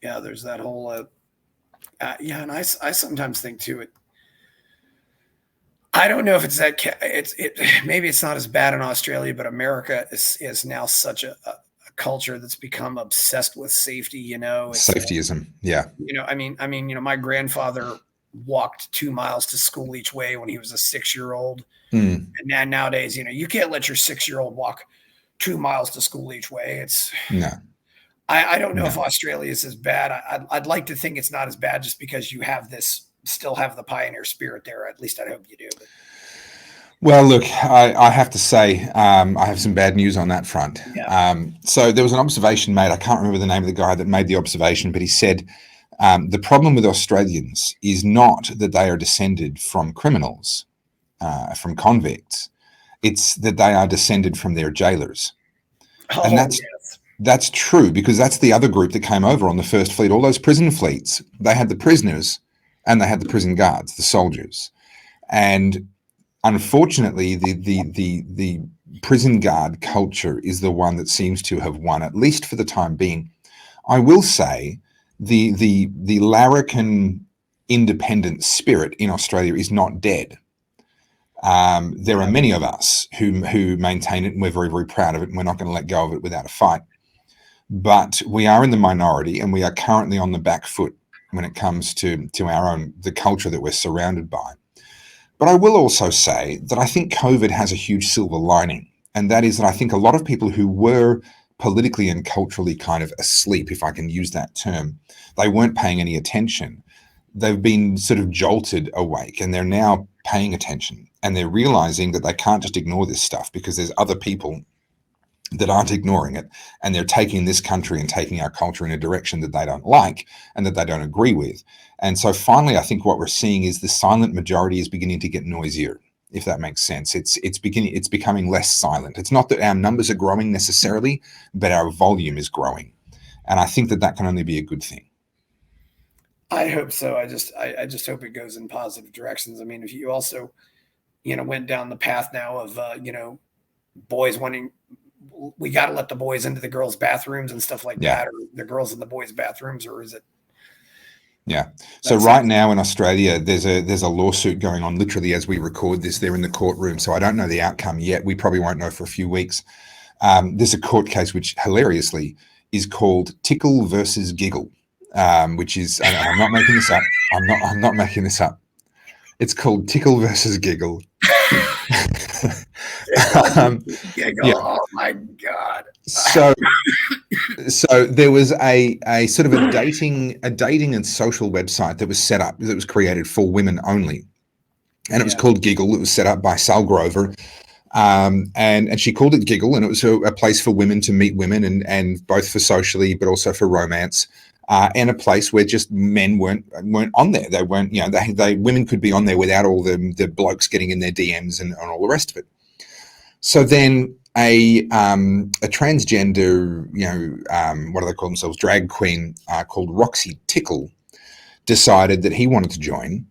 there's that whole, and I sometimes think too, I don't know if it's that maybe it's not as bad in Australia, but America is now such a culture that's become obsessed with safety.
Safetyism. Yeah.
My grandfather walked 2 miles to school each way when he was a 6-year-old.
Mm.
And nowadays, you can't let your 6-year-old walk 2 miles to school each way.
No.
I don't know if Australia is as bad. I'd like to think it's not as bad, just because you still have the pioneer spirit there. At least I hope you do.
Well, look, I have to say, I have some bad news on that front.
Yeah.
So there was an observation made. I can't remember the name of the guy that made the observation, but he said, the problem with Australians is not that they are descended from criminals, from convicts. It's that they are descended from their jailers. And that's true, because that's the other group that came over on the first fleet. All those prison fleets, they had the prisoners and they had the prison guards, the soldiers. And unfortunately, the prison guard culture is the one that seems to have won, at least for the time being. I will say the larrikin independent spirit in Australia is not dead. There are many of us who maintain it, and we're very, very proud of it, and we're not going to let go of it without a fight. But we are in the minority, and we are currently on the back foot when it comes to the culture that we're surrounded by. But I will also say that I think COVID has a huge silver lining, and that is that I think a lot of people who were politically and culturally kind of asleep, if I can use that term, they weren't paying any attention. They've been sort of jolted awake, and they're now paying attention, and they're realizing that they can't just ignore this stuff, because there's other people that aren't ignoring it, and they're taking this country and taking our culture in a direction that they don't like and that they don't agree with. And so finally, I think what we're seeing is the silent majority is beginning to get noisier, if that makes sense. It's becoming less silent. It's not that our numbers are growing necessarily, but our volume is growing. And I think that can only be a good thing.
I hope so. I just hope it goes in positive directions. I mean, if you also, went down the path now of, boys wanting, we got to let the boys into the girls' bathrooms and stuff like that, or the girls in the boys' bathrooms, or is it?
Yeah. So right now in Australia, there's a lawsuit going on literally as we record this. They're in the courtroom, so I don't know the outcome yet. We probably won't know for a few weeks. There's a court case which hilariously is called Tickle versus Giggle, which is, and I'm not making this up. I'm not making this up. It's called Tickle versus Giggle.
Giggle. Yeah. Oh my God.
So there was a sort of a dating and social website that was set up, that was created for women only, and it was called Giggle. It was set up by Sal Grover, And she called it Giggle, and it was a place for women to meet women, and both for socially, but also for romance, and a place where just men weren't on there. They weren't, women could be on there without all the blokes getting in their DMs and all the rest of it. So then a transgender, what do they call themselves, drag queen called Roxy Tickle decided that he wanted to join,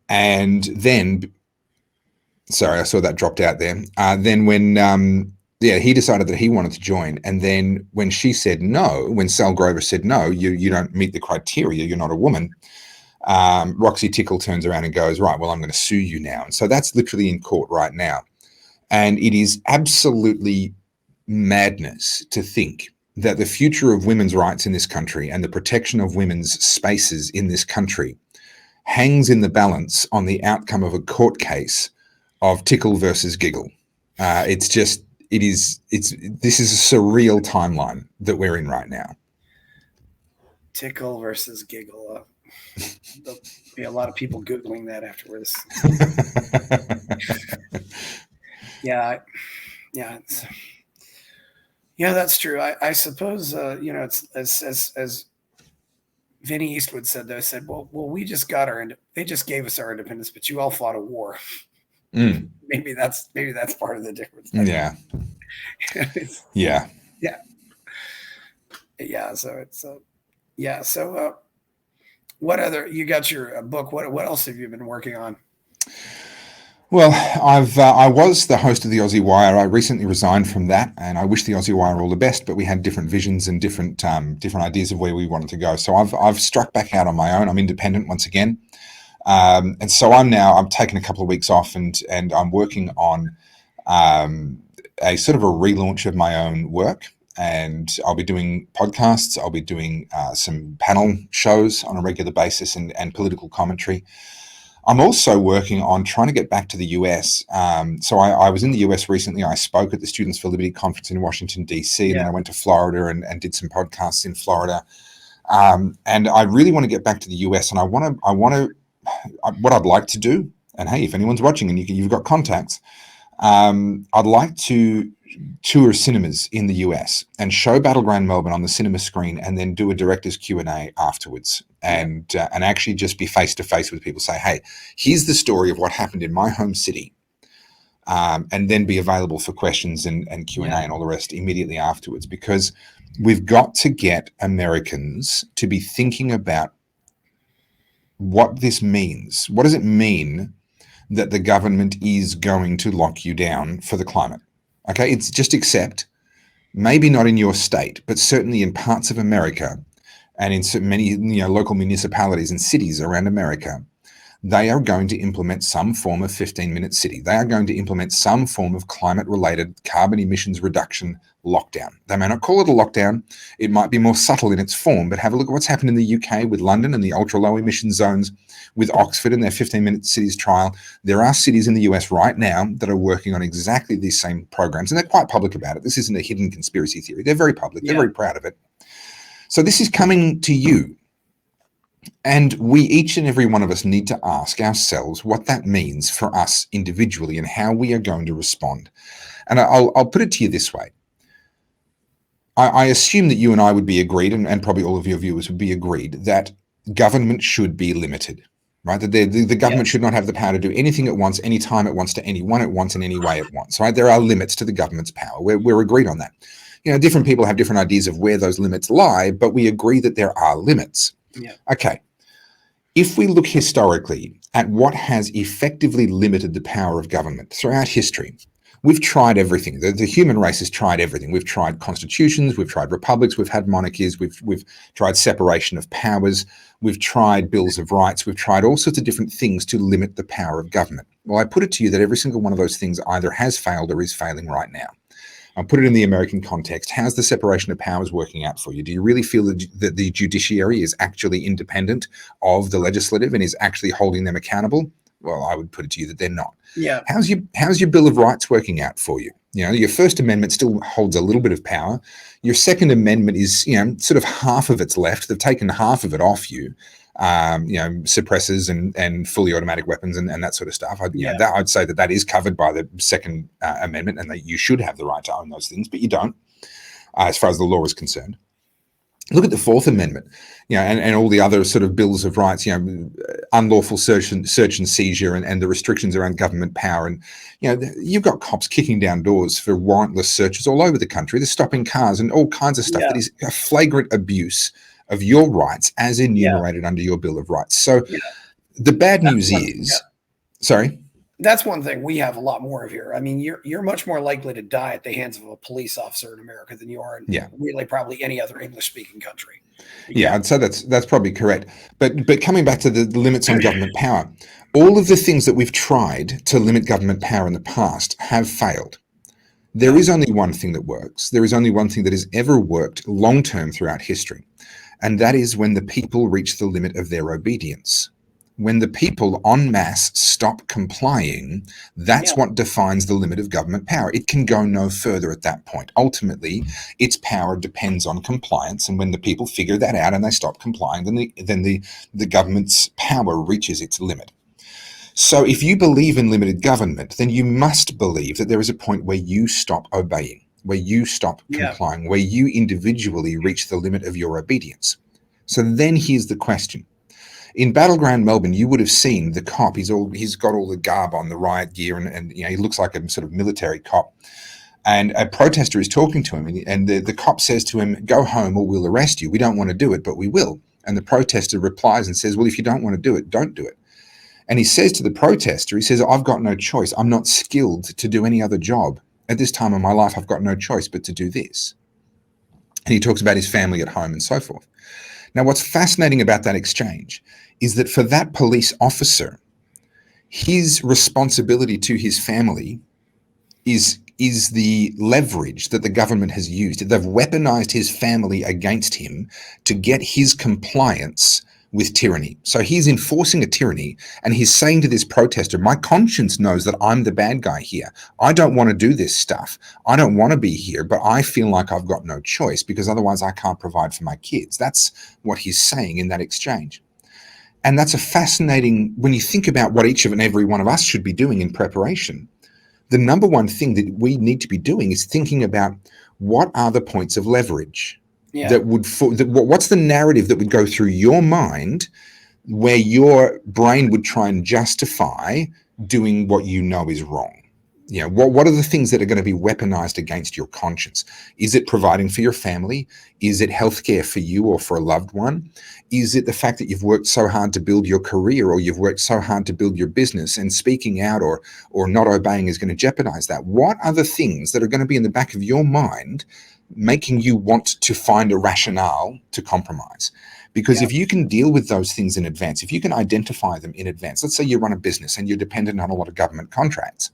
and then. Sorry, I saw that dropped out there. Then when, he decided that he wanted to join. And then when she said no, when Sal Grover said, no, you don't meet the criteria, you're not a woman, Roxy Tickle turns around and goes, right, well, I'm going to sue you now. And so that's literally in court right now. And it is absolutely madness to think that the future of women's rights in this country and the protection of women's spaces in this country hangs in the balance on the outcome of a court case of Tickle versus Giggle. This is a surreal timeline that we're in right now.
Tickle versus Giggle. There'll be a lot of people Googling that afterwards. Yeah, that's true. I suppose, it's as Vinny Eastwood said, they said, well, we just got they just gave us our independence, but you all fought a war.
Mm.
Maybe that's part of the difference.
Yeah. Yeah.
So it's So what other? You got your book. What else have you been working on?
Well, I was the host of the Aussie Wire. I recently resigned from that, and I wish the Aussie Wire all the best. But we had different visions and different ideas of where we wanted to go. So I've struck back out on my own. I'm independent once again. And so I'm taking a couple of weeks off, and I'm working on a sort of a relaunch of my own work. And I'll be doing podcasts. I'll be doing some panel shows on a regular basis and political commentary. I'm also working on trying to get back to the US. So I was in the US recently. I spoke at the Students for Liberty conference in Washington, D.C. And then I went to Florida and did some podcasts in Florida. And I really want to get back to the US. And what I'd like to do, and hey, if anyone's watching and you've got contacts, I'd like to tour cinemas in the US and show Battleground Melbourne on the cinema screen, and then do a director's Q&A afterwards, and actually just be face to face with people. Say, hey, here's the story of what happened in my home city, and then be available for questions and Q&A and all the rest immediately afterwards, because we've got to get Americans to be thinking about what this means. What does it mean that the government is going to lock you down for the climate? Okay, it's just accept, maybe not in your state, but certainly in parts of America and in so many local municipalities and cities around America, they are going to implement some form of 15-minute city. They are going to implement some form of climate-related carbon emissions reduction lockdown. They may not call it a lockdown. It might be more subtle in its form, but have a look at what's happened in the UK with London and the ultra-low emission zones, with Oxford and their 15-minute cities trial. There are cities in the US right now that are working on exactly these same programs, and they're quite public about it. This isn't a hidden conspiracy theory. They're very public. They're very proud of it. So this is coming to you. And we, each and every one of us, need to ask ourselves what that means for us individually and how we are going to respond. And I'll put it to you this way. I assume that you and I would be agreed, and probably all of your viewers would be agreed, that government should be limited, right? That the government should not have the power to do anything it wants, anytime it wants, to anyone it wants, in any way it wants, right? There are limits to the government's power. We're agreed on that. Different people have different ideas of where those limits lie, but we agree that there are limits. Yeah. Okay. If we look historically at what has effectively limited the power of government throughout history, we've tried everything. The human race has tried everything. We've tried constitutions, we've tried republics, we've had monarchies, we've tried separation of powers, we've tried bills of rights, we've tried all sorts of different things to limit the power of government. Well, I put it to you that every single one of those things either has failed or is failing right now. I'll put it in the American context. How's the separation of powers working out for you? Do you really feel that the judiciary is actually independent of the legislative and is actually holding them accountable? Well, I would put it to you that they're not. Yeah. How's your Bill of Rights working out for you? Your First Amendment still holds a little bit of power. Your Second Amendment is, sort of half of it's left. They've taken half of it off you. suppressors and fully automatic weapons and that sort of stuff. I'd say that is covered by the Second Amendment, and that you should have the right to own those things, but you don't, as far as the law is concerned. Look at the Fourth Amendment, and all the other sort of bills of rights, unlawful search and seizure and the restrictions around government power. And, you've got cops kicking down doors for warrantless searches all over the country. They're stopping cars and all kinds of stuff that is a flagrant abuse of your rights as enumerated under your Bill of Rights. So the bad news is, sorry?
That's one thing we have a lot more of here. I mean, you're much more likely to die at the hands of a police officer in America than you are in really probably any other English-speaking country.
I'd say that's probably correct. But coming back to the limits on government power, all of the things that we've tried to limit government power in the past have failed. There is only one thing that works. There is only one thing that has ever worked long-term throughout history, and that is when the people reach the limit of their obedience. When the people en masse stop complying, that's what defines the limit of government power. It can go no further at that point. Ultimately, its power depends on compliance, and when the people figure that out and they stop complying, then the government's power reaches its limit. So if you believe in limited government, then you must believe that there is a point where you stop obeying, where you stop complying, where you individually reach the limit of your obedience. So then here's the question. In battleground Melbourne, you would have seen the cop. He's got all the garb on, the riot gear, and he looks like a sort of military cop. And a protester is talking to him, and the cop says to him, "Go home or we'll arrest you. We don't want to do it, but we will." And the protester replies and says, "Well, if you don't want to do it, don't do it." And he says to the protester, he says, "I've got no choice. I'm not skilled to do any other job. At this time of my life, I've got no choice but to do this." And he talks about his family at home and so forth. Now, what's fascinating about that exchange is that for that police officer, his responsibility to his family is the leverage that the government has used. They've weaponized his family against him to get his compliance with tyranny. So he's enforcing a tyranny, and he's saying to this protester, "My conscience knows that I'm the bad guy here. I don't want to do this stuff. I don't want to be here, but I feel like I've got no choice because otherwise I can't provide for my kids." That's what he's saying in that exchange. And that's a fascinating, when you think about what each and every one of us should be doing in preparation, the number one thing that we need to be doing is thinking about what are the points of leverage what's the narrative that would go through your mind where your brain would try and justify doing what you know is wrong. What are the things that are going to be weaponized against your conscience? Is it providing for your family? Is it healthcare for you or for a loved one? Is it the fact that you've worked so hard to build your career, or you've worked so hard to build your business, and speaking out or not obeying is going to jeopardize that? What are the things that are going to be in the back of your mind making you want to find a rationale to compromise? Because if you can deal with those things in advance, if you can identify them in advance, let's say you run a business and you're dependent on a lot of government contracts,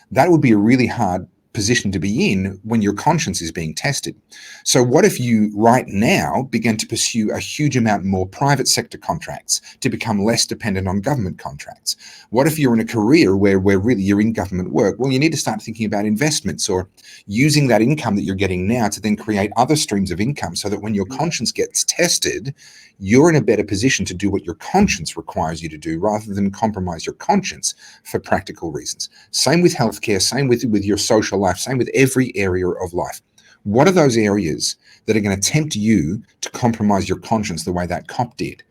that would be a really hard position to be in when your conscience is being tested. So what if you right now began to pursue a huge amount more private sector contracts to become less dependent on government contracts? What if you're in a career where really you're in government work? Well, you need to start thinking about investments or using that income that you're getting now to then create other streams of income so that when your conscience gets tested, you're in a better position to do what your conscience requires you to do rather than compromise your conscience for practical reasons. Same with healthcare, same with your social life, same with every area of life. What are those areas that are going to tempt you to compromise your conscience the way that cop did?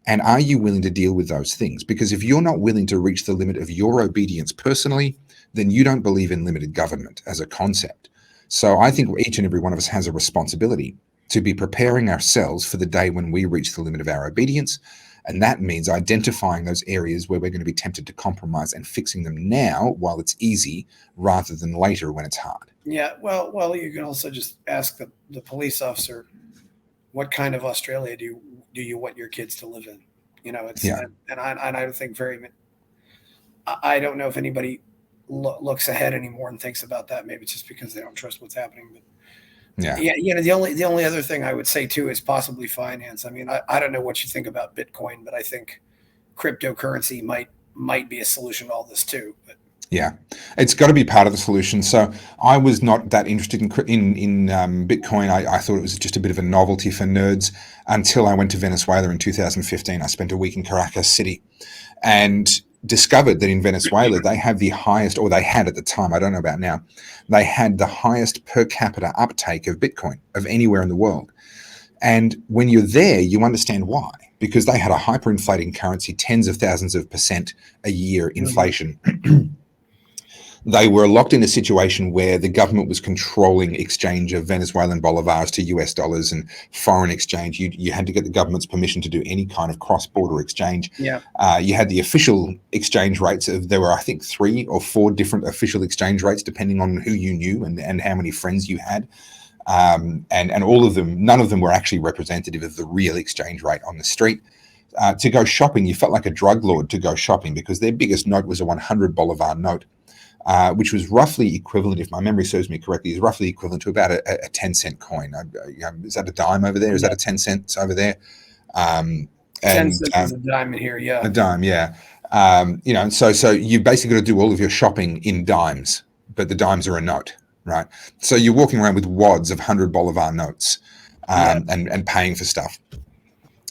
And are you willing to deal with those things? Because if you're not willing to reach the limit of your obedience personally, then you don't believe in limited government as a concept. So I think each and every one of us has a responsibility to be preparing ourselves for the day when we reach the limit of our obedience. And that means identifying those areas where we're going to be tempted to compromise and fixing them now while it's easy rather than later when it's hard.
Yeah, well, you can also just ask the police officer, what kind of Australia do you want your kids to live in? And I don't think I don't know if anybody looks ahead anymore and thinks about that. Maybe it's just because they don't trust what's happening. But the only other thing I would say too is possibly finance. I mean, I don't know what you think about Bitcoin, but I think cryptocurrency might be a solution to all this too. But
Yeah, it's got to be part of the solution. So I was not that interested in Bitcoin. I thought it was just a bit of a novelty for nerds until I went to Venezuela in 2015. I spent a week in Caracas City and discovered that in Venezuela they have the highest, or they had at the time, I don't know about now, they had the highest per capita uptake of Bitcoin of anywhere in the world. And when you're there, you understand why, because they had a hyperinflating currency, tens of thousands of percent a year inflation. They were locked in a situation where the government was controlling exchange of Venezuelan bolivars to US dollars and foreign exchange. You had to get the government's permission to do any kind of cross-border exchange.
Yeah.
You had the official exchange rates. There were, I think, 3 or 4 different official exchange rates, depending on who you knew and how many friends you had. And all of them, none of them were actually representative of the real exchange rate on the street. To go shopping, you felt like a drug lord to go shopping, because their biggest note was a 100 bolivar note. Which was roughly equivalent, if my memory serves me correctly, is roughly equivalent to about a 10-cent coin. Is that a dime over there? Is that a 10 cents over there?
10 cents is a dime in here, yeah.
A dime, yeah. So you basically got to do all of your shopping in dimes, but the dimes are a note, right? So you're walking around with wads of 100 bolivar notes and paying for stuff.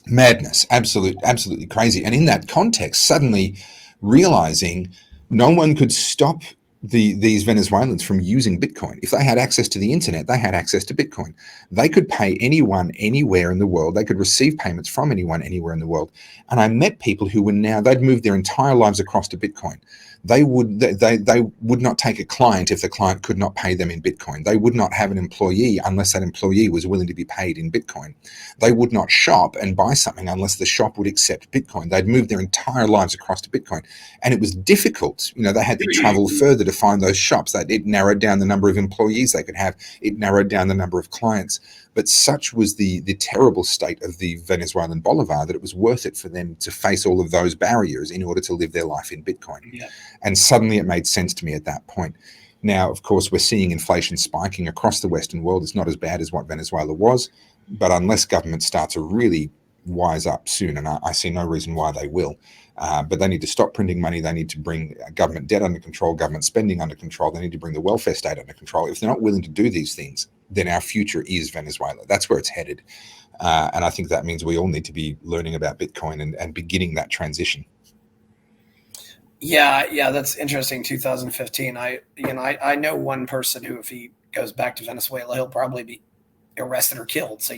Madness, absolutely crazy. And in that context, suddenly realizing no one could stop these Venezuelans from using Bitcoin. If they had access to the internet, they had access to Bitcoin. They could pay anyone anywhere in the world. They could receive payments from anyone anywhere in the world. And I met people who were they'd moved their entire lives across to Bitcoin. They would not take a client if the client could not pay them in Bitcoin. They would not have an employee unless that employee was willing to be paid in Bitcoin. They would not shop and buy something unless the shop would accept Bitcoin. They'd moved their entire lives across to Bitcoin. And it was difficult. They had to travel further to find those shops. It narrowed down the number of employees they could have. It narrowed down the number of clients. But such was the terrible state of the Venezuelan bolivar that it was worth it for them to face all of those barriers in order to live their life in Bitcoin.
Yeah.
And suddenly it made sense to me at that point. Now, of course, we're seeing inflation spiking across the Western world. It's not as bad as what Venezuela was, but unless governments start to really wise up soon, and I see no reason why they will, but they need to stop printing money. They need to bring government debt under control, government spending under control. They need to bring the welfare state under control. If they're not willing to do these things, then our future is Venezuela. That's where it's headed. And I think that means we all need to be learning about Bitcoin and beginning that transition.
Yeah, that's interesting. 2015. I know one person who, if he goes back to Venezuela, he'll probably be arrested or killed. So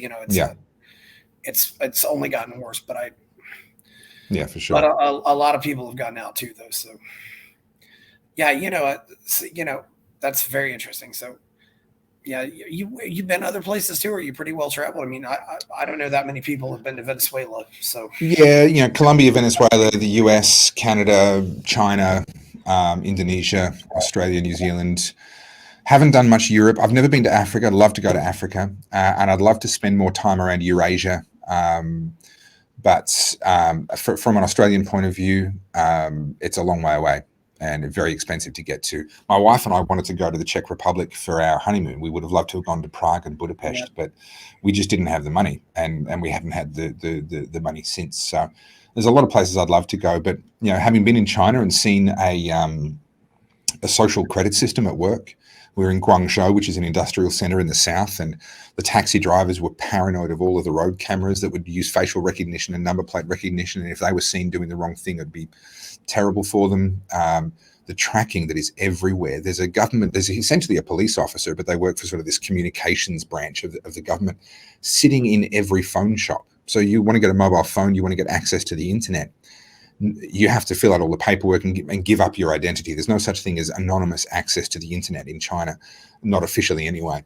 it's only gotten worse. But
yeah, for sure.
But a lot of people have gotten out too, though. So that's very interesting. So yeah, you've been other places too. Or are you pretty well traveled? I mean, I don't know that many people have been to Venezuela. So
yeah, Colombia, Venezuela, the US, Canada, China, Indonesia, Australia, New Zealand. Haven't done much Europe. I've never been to Africa. I'd love to go to Africa, and I'd love to spend more time around Eurasia. But from an Australian point of view, it's a long way away and very expensive to get to. My wife and I wanted to go to the Czech Republic for our honeymoon. We would have loved to have gone to Prague and Budapest, but we just didn't have the money, and we haven't had the money since. So there's a lot of places I'd love to go, but having been in China and seen a social credit system at work. We're in Guangzhou, which is an industrial center in the south, and the taxi drivers were paranoid of all of the road cameras that would use facial recognition and number plate recognition. And if they were seen doing the wrong thing, it'd be terrible for them. The tracking that is everywhere. There's essentially a police officer, but they work for sort of this communications branch of the government, sitting in every phone shop. So you want to get a mobile phone, you want to get access to the internet. You have to fill out all the paperwork and give up your identity. There's no such thing as anonymous access to the internet in China, not officially anyway.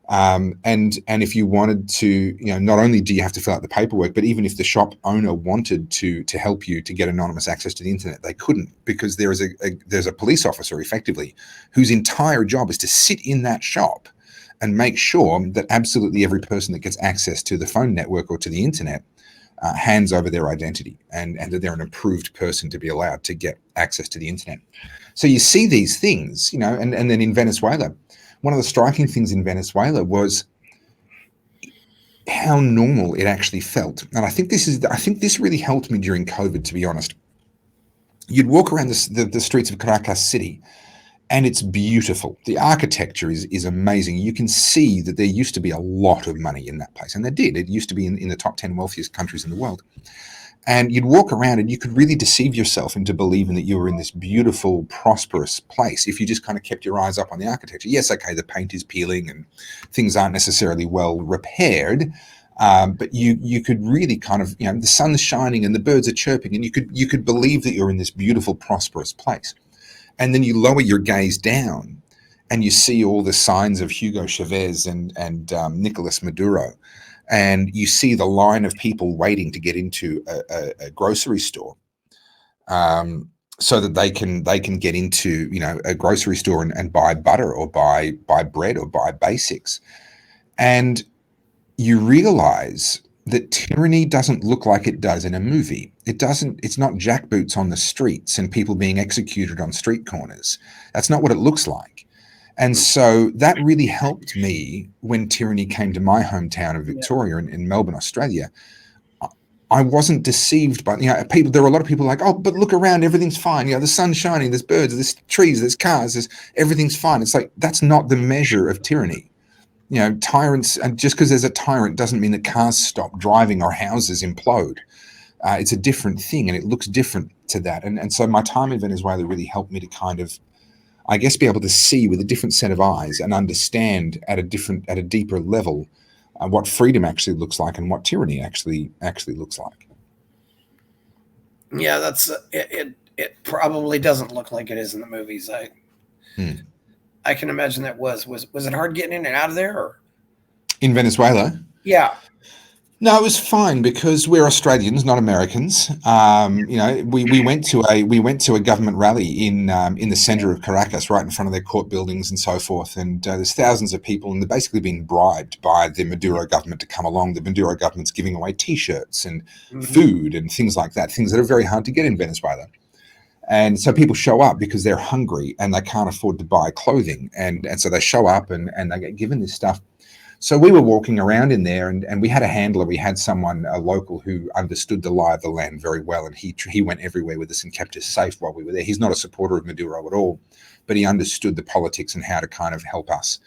And if you wanted to, not only do you have to fill out the paperwork, but even if the shop owner wanted to help you to get anonymous access to the internet, they couldn't, because there's a police officer effectively whose entire job is to sit in that shop and make sure that absolutely every person that gets access to the phone network or to the internet hands over their identity and that they're an approved person to be allowed to get access to the internet. So you see these things, and then in Venezuela, one of the striking things in Venezuela was how normal it actually felt. And I think this really helped me during COVID, to be honest. you'd walk around the streets of Caracas City, and it's beautiful. The architecture is amazing. You can see that there used to be a lot of money in that place, and there did. It used to be in the top 10 wealthiest countries in the world. And you'd walk around and you could really deceive yourself into believing that you were in this beautiful, prosperous place if you just kind of kept your eyes up on the architecture. Yes, okay, the paint is peeling and things aren't necessarily well repaired, but you could really kind of, the sun's shining and the birds are chirping, and you could believe that you're in this beautiful, prosperous place. And then you lower your gaze down and you see all the signs of Hugo Chavez and Nicolas Maduro. And you see the line of people waiting to get into a grocery store, so that they can get into a grocery store and buy butter or buy bread or buy basics. And you realize that tyranny doesn't look like it does in a movie. It's not jackboots on the streets and people being executed on street corners. That's not what it looks like. And so that really helped me when tyranny came to my hometown of Victoria in Melbourne, Australia. I wasn't deceived by people. There were a lot of people like, oh, but look around, everything's fine. The sun's shining, there's birds, there's trees, there's cars, everything's fine. It's like, that's not the measure of tyranny. Tyrants, and just because there's a tyrant doesn't mean that cars stop driving or houses implode. It's a different thing, and it looks different to that. And so my time in Venezuela really helped me to kind of, I guess, be able to see with a different set of eyes and understand at a deeper level what freedom actually looks like and what tyranny actually looks like.
Yeah, that's it. It probably doesn't look like it is in the movies. I can imagine that was it hard getting in and out of there? Or?
In Venezuela?
Yeah.
No, it was fine because we're Australians, not Americans. We went to a government rally in the centre of Caracas, right in front of their court buildings and so forth. And there's thousands of people, and they're basically being bribed by the Maduro government to come along. The Maduro government's giving away T-shirts and food and things like that, things that are very hard to get in Venezuela. And so people show up because they're hungry and they can't afford to buy clothing, and so they show up and they get given this stuff. So we were walking around in there, and we had a handler. We had someone, a local, who understood the lie of the land very well, and he went everywhere with us and kept us safe while we were there. He's not a supporter of Maduro at all, but he understood the politics and how to kind of help us.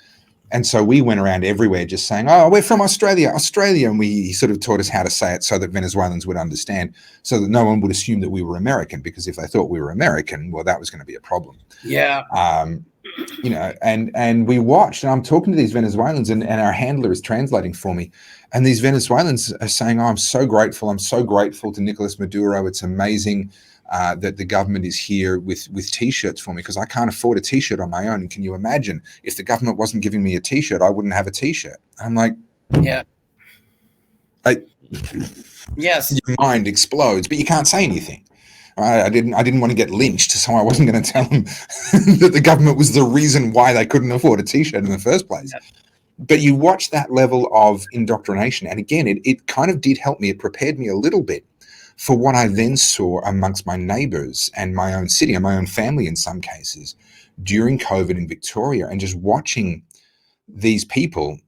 And so we went around everywhere just saying, oh, we're from Australia. And he sort of taught us how to say it so that Venezuelans would understand, so that no one would assume that we were American, because if they thought we were American, well, that was going to be a problem.
Yeah.
And we watched, and I'm talking to these Venezuelans, and our handler is translating for me. And these Venezuelans are saying, oh, I'm so grateful to Nicolas Maduro. It's amazing that the government is here with T-shirts for me, because I can't afford a T-shirt on my own. And can you imagine if the government wasn't giving me a T-shirt, I wouldn't have a T-shirt. I'm like,
yeah. Yes.
Your mind explodes, but you can't say anything. I didn't want to get lynched, so I wasn't going to tell them that the government was the reason why they couldn't afford a T-shirt in the first place. Yeah. But you watch that level of indoctrination, and again, it kind of did help me. It prepared me a little bit for what I then saw amongst my neighbours and my own city and my own family in some cases during COVID in Victoria, and just watching these people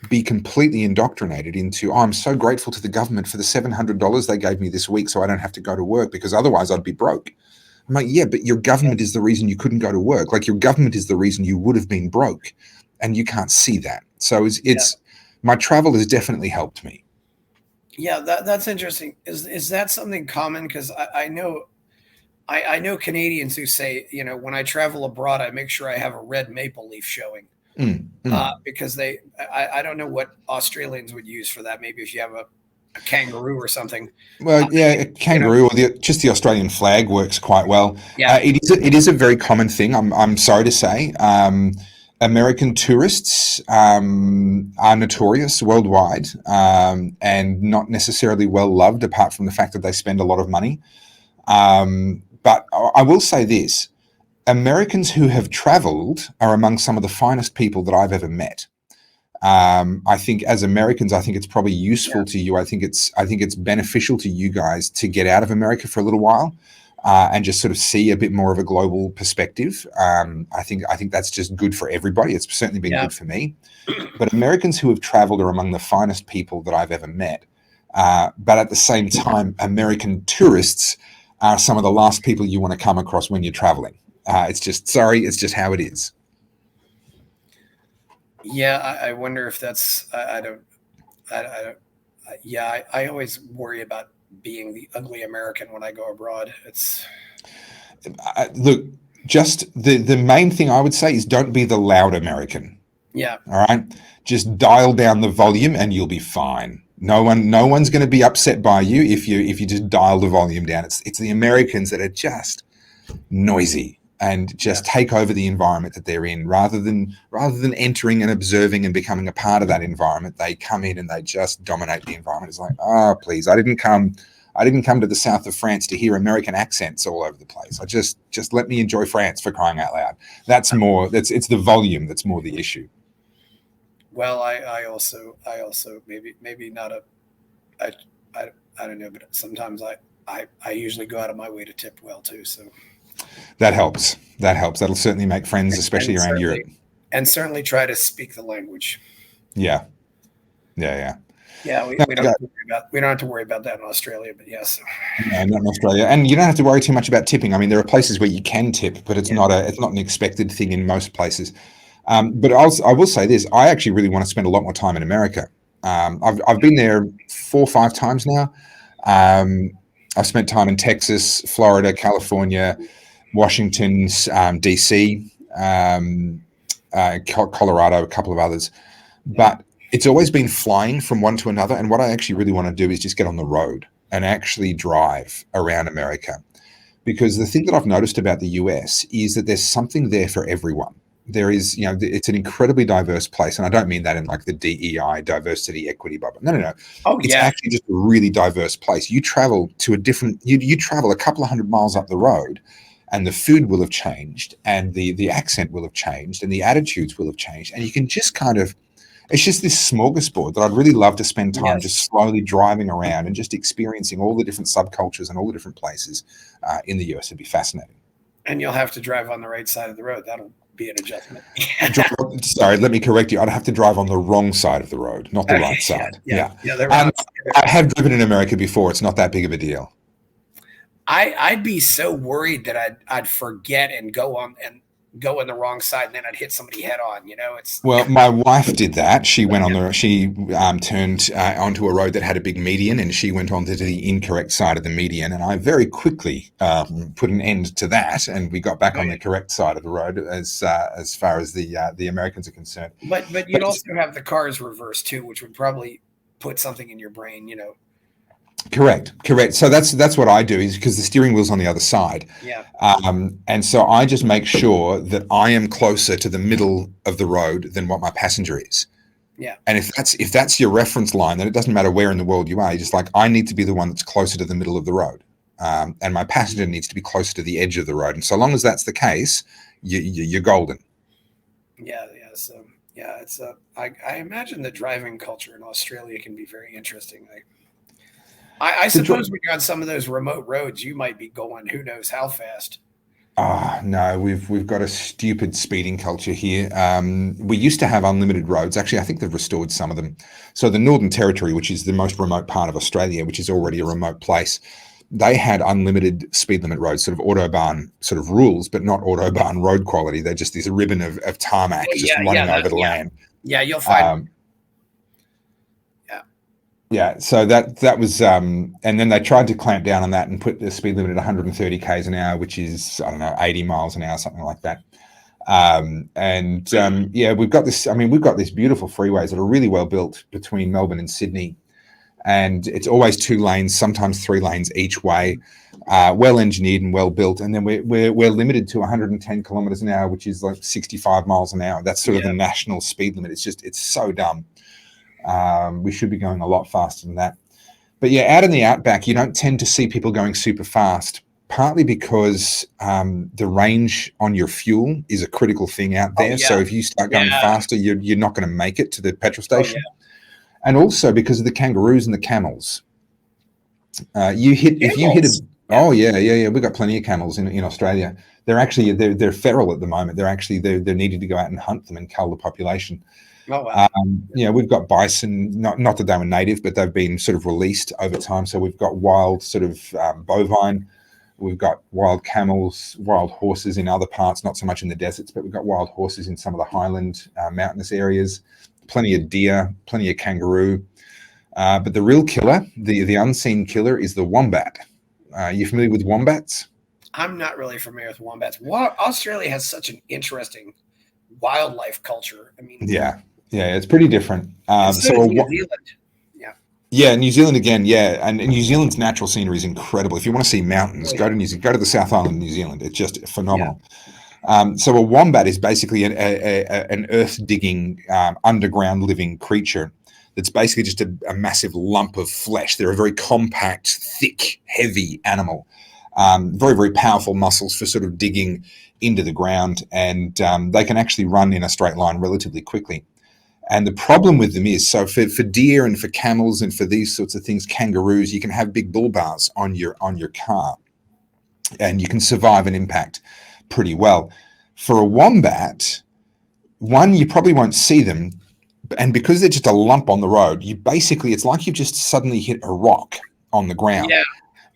be completely indoctrinated into, oh, I'm so grateful to the government for the $700 they gave me this week so I don't have to go to work, because otherwise I'd be broke. I'm like, yeah, but your government is the reason you couldn't go to work. Like, your government is the reason you would have been broke, and you can't see that. So it's my travel has definitely helped me.
Yeah, that's interesting. Is that something common? Because I know Canadians who say, when I travel abroad, I make sure I have a red maple leaf showing. Because I don't know what Australians would use for that. Maybe if you have a kangaroo or something.
Well, yeah, a kangaroo or just the Australian flag works quite well.
Yeah.
It is a very common thing. I'm sorry to say. American tourists are notorious worldwide, and not necessarily well loved, apart from the fact that they spend a lot of money. But I will say this. Americans who have traveled are among some of the finest people that I've ever met. I think as Americans, I think it's probably useful to you. I think it's beneficial to you guys to get out of America for a little while, and just sort of see a bit more of a global perspective. I think that's just good for everybody. It's certainly been good for me. But Americans who have traveled are among the finest people that I've ever met. But at the same time, American tourists are some of the last people you want to come across when you're traveling. It's just how it is.
Yeah, I wonder if that's, I don't, yeah, I always worry about being the ugly American when I go abroad. It's
look, just the main thing I would say is don't be the loud American.
Yeah.
All right. Just dial down the volume and you'll be fine. No one's going to be upset by you if you just dial the volume down. It's the Americans that are just noisy and just take over the environment that they're in rather than entering and observing and becoming a part of that environment. They come in and they just dominate the environment. It's like, oh, please, I didn't come to the south of France to hear American accents all over the place. I just let me enjoy France, for crying out loud. It's the volume that's more the issue.
Well, I also maybe not I don't know, but sometimes I usually go out of my way to tip well too. So
that helps. That'll certainly make friends, especially around Europe.
And certainly try to speak the language.
Yeah.
Yeah, we don't have to worry about that in Australia, but yes.
No, not in Australia. And you don't have to worry too much about tipping. I mean, there are places where you can tip, but it's not an expected thing in most places. But I will say this: I actually really want to spend a lot more time in America. I've been there 4 or 5 times now. I've spent time in Texas, Florida, California, Washington, DC, Colorado, a couple of others. But it's always been flying from one to another. And what I actually really want to do is just get on the road and actually drive around America. Because the thing that I've noticed about the US is that there's something there for everyone. There is, it's an incredibly diverse place. And I don't mean that in like the DEI, diversity, equity bubble. No.
Oh,
it's actually just a really diverse place. You travel to you travel a couple of 100 miles up the road and the food will have changed and the accent will have changed and the attitudes will have changed. And you can just it's just this smorgasbord that I'd really love to spend time just slowly driving around and just experiencing all the different subcultures and all the different places in the US. It'd be fascinating.
And you'll have to drive on the right side of the road. That'll be an adjustment.
Sorry, let me correct you. I'd have to drive on the wrong side of the road, not the right side. Yeah. I have driven in America before. It's not that big of a deal.
I'd be so worried that I'd forget and go in the wrong side, and then I'd hit somebody head on.
Well, my wife did that. She went on she turned onto a road that had a big median, and she went onto the incorrect side of the median. And I very quickly put an end to that, and we got back on the correct side of the road as far as the Americans are concerned.
But you'd also have the cars reversed too, which would probably put something in your brain.
Correct. So that's what I do, is because the steering wheel's on the other side.
Yeah.
And so I just make sure that I am closer to the middle of the road than what my passenger is.
Yeah.
And if that's your reference line, then it doesn't matter where in the world you are. You're just like, I need to be the one that's closer to the middle of the road. And my passenger needs to be closer to the edge of the road. And so long as that's the case, you're golden.
Yeah. So it's I imagine the driving culture in Australia can be very interesting. I suppose when you're on some of those remote roads, you might be going who knows how fast.
No, we've got a stupid speeding culture here. We used to have unlimited roads. Actually, I think they've restored some of them. So the Northern Territory, which is the most remote part of Australia, which is already a remote place, they had unlimited speed limit roads, sort of Autobahn sort of rules, but not Autobahn road quality. They're just this ribbon of tarmac running over the land.
Yeah, you'll find
Yeah, so that was, and then they tried to clamp down on that and put the speed limit at 130 k's an hour, which is, I don't know, 80 miles an hour, something like that. We've got this. I mean, we've got these beautiful freeways that are really well built between Melbourne and Sydney, and it's always 2 lanes, sometimes 3 lanes each way, well engineered and well built. And then we're limited to 110 kilometers an hour, which is like 65 miles an hour. That's sort of the national speed limit. It's so dumb. We should be going a lot faster than that. But out in the outback, you don't tend to see people going super fast, partly because the range on your fuel is a critical thing out there. So if you start going faster, you're not going to make it to the petrol station. And also because of the kangaroos and the camels. We've got plenty of camels in Australia. They're feral at the moment. They're needing to go out and hunt them and cull the population.
Oh, wow.
We've got bison, not that they were native, but they've been sort of released over time. So we've got wild sort of bovine We've got wild camels, wild horses in other parts, not so much in the deserts, but we've got wild horses in some of the highland mountainous areas, plenty of deer, plenty of kangaroo. But the real killer, the unseen killer, is the wombat. You familiar with wombats?
I'm not really familiar with wombats. Australia has such an interesting wildlife culture. I mean,
yeah, it's pretty different.
So New Zealand.
Yeah, New Zealand again. Yeah, and New Zealand's natural scenery is incredible. If you want to see mountains, go to the South Island of New Zealand. It's just phenomenal. So a wombat is basically an earth-digging, underground living creature that's basically just a massive lump of flesh. They're a very compact, thick, heavy animal. Very, very powerful muscles for sort of digging into the ground, and they can actually run in a straight line relatively quickly. And the problem with them is, so for deer and for camels and for these sorts of things, kangaroos, you can have big bull bars on your car, and you can survive an impact pretty well. For a wombat, one, you probably won't see them, and because they're just a lump on the road, it's like you've just suddenly hit a rock on the ground.
Yeah.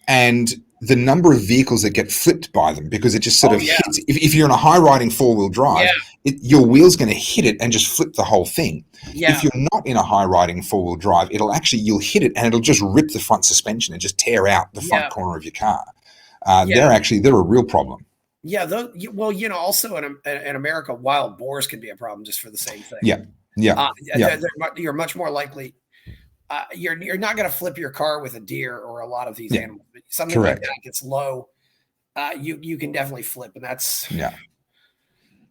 And the number of vehicles that get flipped by them, because it just sort of hits. If you're in a high-riding four-wheel drive, your wheel's going to hit it and just flip the whole thing. Yeah. If you're not in a high-riding four-wheel drive, you'll hit it and it'll just rip the front suspension and just tear out the front corner of your car. They're a real problem.
Yeah, also in America, wild boars can be a problem just for the same thing.
Yeah.
You're much more likely. You're not going to flip your car with a deer or a lot of these animals. Something like that gets low. You can definitely flip, and that's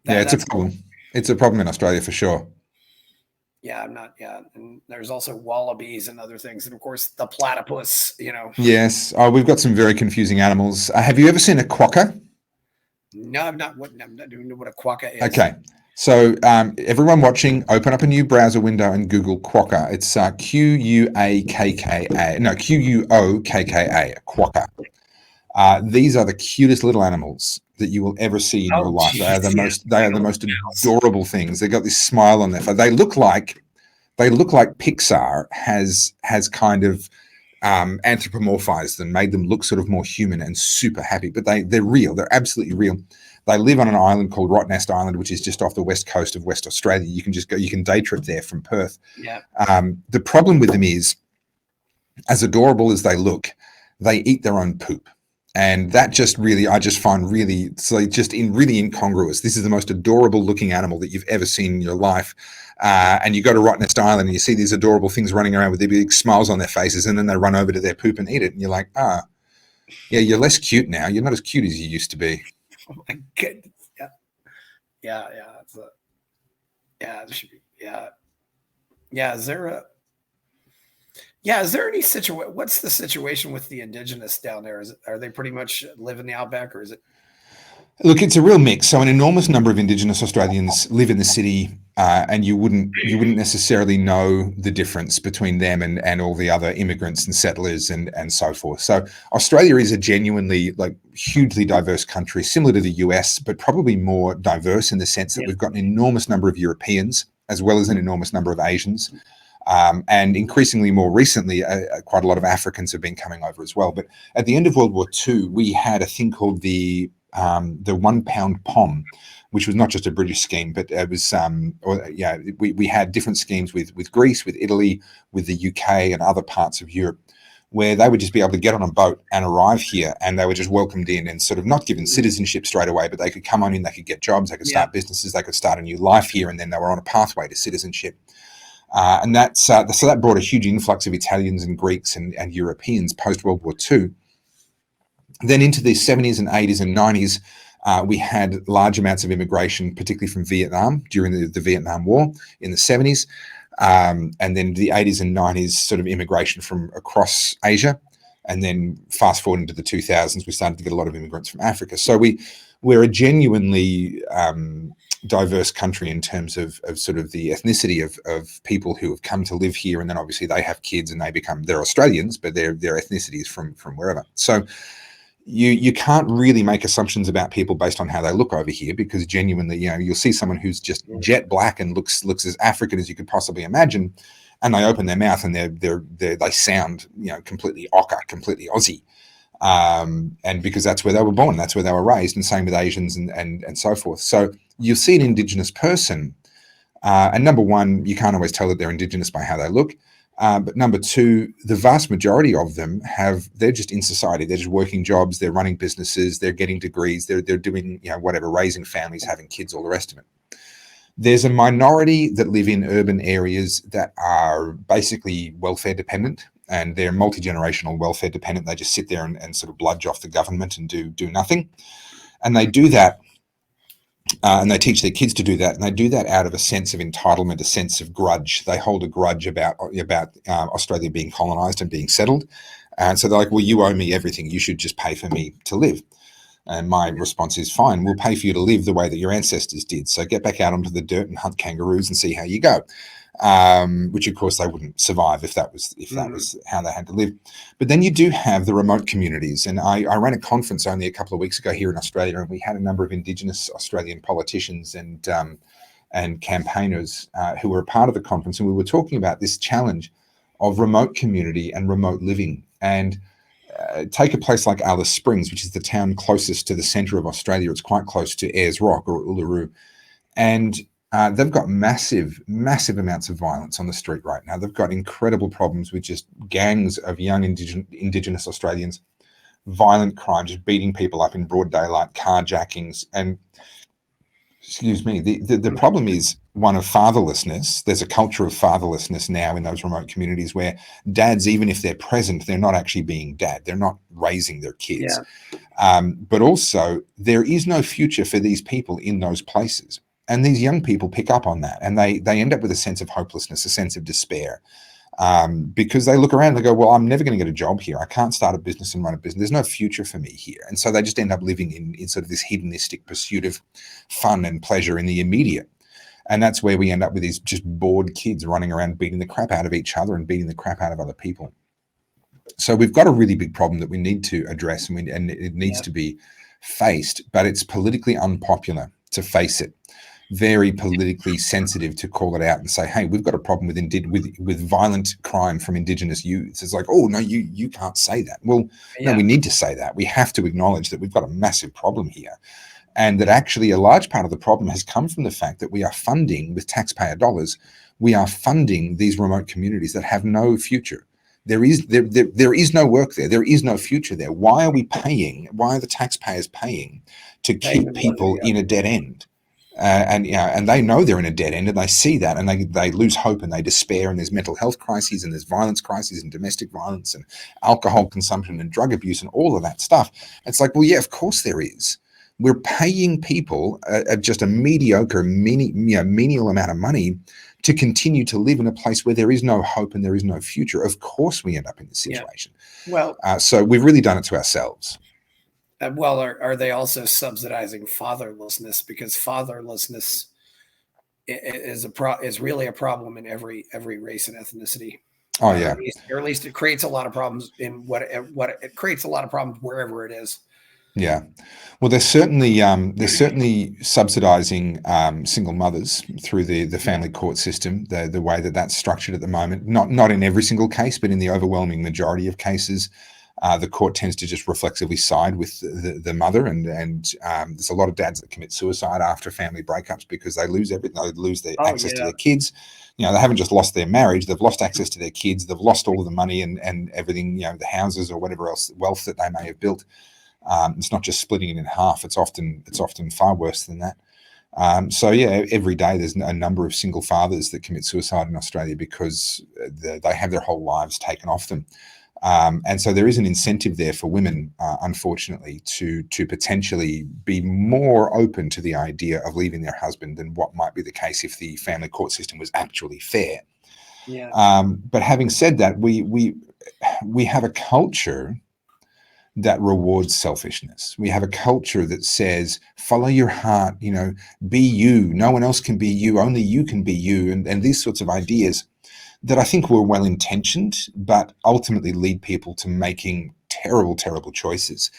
it's a problem. It's a problem in Australia for sure.
Yeah, I'm not. Yeah, and there's also wallabies and other things, and of course the platypus.
Yes. Oh, we've got some very confusing animals. Have you ever seen a quokka?
No, I'm not. I'm not doing what a quokka is.
Okay. So everyone watching, open up a new browser window and Google quokka. It's Quuokka. No, Quuokka, quokka. These are the cutest little animals that you will ever see in your life. They are the most adorable things. They've got this smile on their face. They look like Pixar has kind of anthropomorphized them, made them look sort of more human and super happy. But they're real. They're absolutely real. They live on an island called Rottnest Island, which is just off the west coast of West Australia. You can just go. You can day trip there from Perth.
Yeah.
The problem with them is, as adorable as they look, they eat their own poop, and that just really, I just find really, really incongruous. This is the most adorable looking animal that you've ever seen in your life, and you go to Rottnest Island and you see these adorable things running around with their big smiles on their faces, and then they run over to their poop and eat it, and you're like, you're less cute now. You're not as cute as you used to be.
Oh my goodness! Yeah. Is there any situation? What's the situation with the indigenous down there? Are they pretty much live in the outback, or is it?
Look, it's a real mix. So an enormous number of Indigenous Australians live in the city, and you wouldn't necessarily know the difference between them and all the other immigrants and settlers and so forth. So Australia is a genuinely hugely diverse country, similar to the US, but probably more diverse in the sense that we've got an enormous number of Europeans as well as an enormous number of Asians. And increasingly more recently, quite a lot of Africans have been coming over as well. But at the end of World War II, we had a thing called the 1 pound POM, which was not just a British scheme, but it was we had different schemes with Greece, with Italy, with the UK and other parts of Europe, where they would just be able to get on a boat and arrive here, and they were just welcomed in and sort of not given citizenship straight away, but they could come on in, they could get jobs, they could start businesses, they could start a new life here, and then they were on a pathway to citizenship. And so that brought a huge influx of Italians and Greeks and Europeans post World War II. Then into the 70s and 80s and 90s, we had large amounts of immigration, particularly from Vietnam during the Vietnam War in the 70s. And then the 80s and 90s, sort of immigration from across Asia. And then fast forward into the 2000s, we started to get a lot of immigrants from Africa. So we're a genuinely diverse country in terms of sort of the ethnicity of people who have come to live here. And then obviously they have kids and they're Australians, but their ethnicity is from wherever. So you can't really make assumptions about people based on how they look over here, because genuinely, you'll see someone who's just jet black and looks as African as you could possibly imagine, and they open their mouth and they sound completely Aussie. And because that's where they were born, that's where they were raised, and same with Asians and so forth. So you'll see an Indigenous person, and number one, you can't always tell that they're Indigenous by how they look. But number two, the vast majority of them they're just in society. They're just working jobs. They're running businesses. They're getting degrees. They're doing, whatever, raising families, having kids, all the rest of it. There's a minority that live in urban areas that are basically welfare dependent, and they're multi-generational welfare dependent. They just sit there and sort of bludge off the government and do nothing. And they do that. And they teach their kids to do that, and they do that out of a sense of entitlement, a sense of grudge. They hold a grudge about Australia being colonised and being settled, and so they're like, "Well, you owe me everything. You should just pay for me to live." And my response is, "Fine, we'll pay for you to live the way that your ancestors did. So get back out onto the dirt and hunt kangaroos and see how you go." Which of course they wouldn't survive if that was how they had to live. But then you do have the remote communities, and I ran a conference only a couple of weeks ago here in Australia, and we had a number of Indigenous Australian politicians and campaigners who were a part of the conference, and we were talking about this challenge of remote community and remote living. And take a place like Alice Springs, which is the town closest to the centre of Australia. It's quite close to Ayers Rock or Uluru, and they've got massive amounts of violence on the street right now. They've got incredible problems with just gangs of young Indigenous Australians, violent crime, just beating people up in broad daylight, carjackings. And, excuse me, the problem is one of fatherlessness. There's a culture of fatherlessness now in those remote communities where dads, even if they're present, they're not actually being dad. They're not raising their kids. Yeah. But also, there is no future for these people in those places. And these young people pick up on that, and they end up with a sense of hopelessness, a sense of despair, because they look around and they go, "Well, I'm never going to get a job here. I can't start a business and run a business. There's no future for me here." And so they just end up living in sort of this hedonistic pursuit of fun and pleasure in the immediate. And that's where we end up with these just bored kids running around beating the crap out of each other and beating the crap out of other people. So we've got a really big problem that we need to address, and it needs to be faced, but it's politically unpopular to face it. Very politically sensitive to call it out and say, "Hey, we've got a problem with violent crime from Indigenous youths." It's like, "Oh no, you can't say that." Well, no, we need to say that. We have to acknowledge that we've got a massive problem here, and that actually a large part of the problem has come from the fact that we are funding with taxpayer dollars. We are funding these remote communities that have no future. There is no work there. There is no future there. Why are we paying? Why are the taxpayers paying to keep people in a dead end? And they know they're in a dead end, and they see that, and they lose hope, and they despair, and there's mental health crises, and there's violence crises, and domestic violence, and alcohol consumption, and drug abuse, and all of that stuff. It's like, well, yeah, of course there is. We're paying people just a mediocre, menial amount of money to continue to live in a place where there is no hope and there is no future. Of course we end up in this situation. Yeah. Well, so we've really done it to ourselves.
Well, are they also subsidizing fatherlessness? Because fatherlessness is really a problem in every race and ethnicity.
Oh yeah,
or at least it creates a lot of problems in what it creates a lot of problems wherever it is.
Yeah, well, they're certainly subsidising single mothers through the family court system, the way that's structured at the moment. Not in every single case, but in the overwhelming majority of cases, the court tends to just reflexively side with the mother, and there's a lot of dads that commit suicide after family breakups because they lose everything. They lose their access to their kids. They haven't just lost their marriage; they've lost access to their kids. They've lost all of the money and everything. The houses or whatever else wealth that they may have built. It's not just splitting it in half. It's often far worse than that. So yeah, every day there's a number of single fathers that commit suicide in Australia because they have their whole lives taken off them. And so there is an incentive there for women, unfortunately, to potentially be more open to the idea of leaving their husband than what might be the case if the family court system was actually fair. Yeah. But having said that, we have a culture that rewards selfishness. We have a culture that says, follow your heart, be you. No one else can be you. Only you can be you. And these sorts of ideas that I think were well-intentioned, but ultimately lead people to making terrible, terrible choices.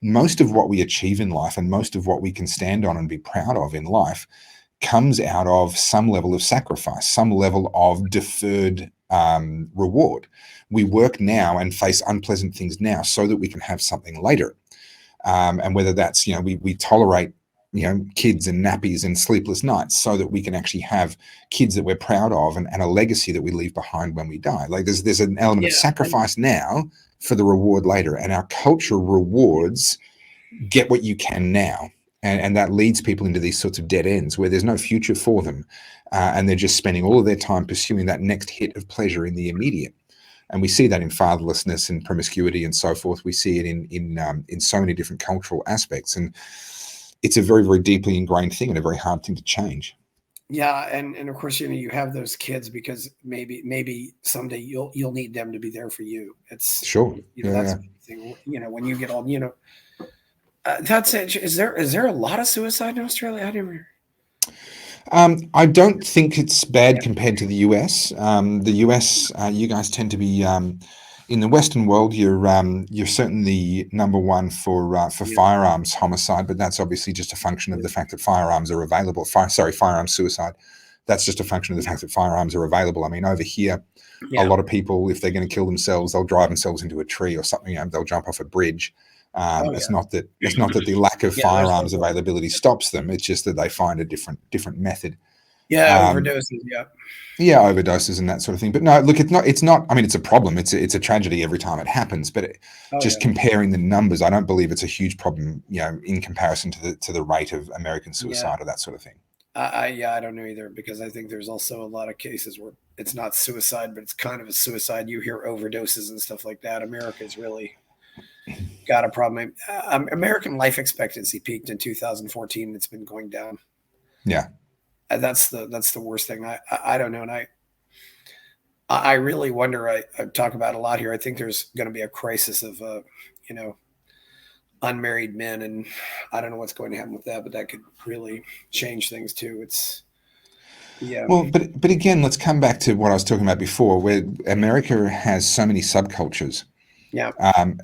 Most of what we achieve in life and most of what we can stand on and be proud of in life comes out of some level of sacrifice, some level of deferred reward. We work now and face unpleasant things now so that we can have something later. And whether that's, we tolerate, kids and nappies and sleepless nights so that we can actually have kids that we're proud of and a legacy that we leave behind when we die. Like there's an element of sacrifice now for the reward later. And our culture rewards get what you can now. And that leads people into these sorts of dead ends where there's no future for them. And they're just spending all of their time pursuing that next hit of pleasure in the immediate. And we see that in fatherlessness and promiscuity and so forth. We see it in so many different cultural aspects. And it's a very, very deeply ingrained thing and a very hard thing to change.
Yeah, and of course, you have those kids because maybe someday you'll need them to be there for you. It's
sure.
That's the thing. When you get old, that's it. Is there a lot of suicide in Australia? I never.
I don't think it's bad compared to the US. The US, you guys tend to be in the Western world. You're certainly number one for firearms homicide, but that's obviously just a function of the fact that firearms are available. Firearms suicide. That's just a function of the fact that firearms are available. I mean, over here, a lot of people, if they're going to kill themselves, they'll drive themselves into a tree or something. They'll jump off a bridge. It's not that the lack of firearms availability stops them. It's just that they find a different method.
Overdoses.
Overdoses and that sort of thing. But no, look, it's not. I mean, it's a problem. It's a tragedy every time it happens. But comparing the numbers, I don't believe it's a huge problem. In comparison to the rate of American suicide or that sort of thing.
I don't know either, because I think there's also a lot of cases where it's not suicide, but it's kind of a suicide. You hear overdoses and stuff like that. America's really got a problem. American life expectancy peaked in 2014. It's been going down.
Yeah.
That's the worst thing. I don't know. And I really wonder, I talk about a lot here. I think there's going to be a crisis of, unmarried men. And I don't know what's going to happen with that, but that could really change things too.
Well, but again, let's come back to what I was talking about before, where America has so many subcultures.
Yeah.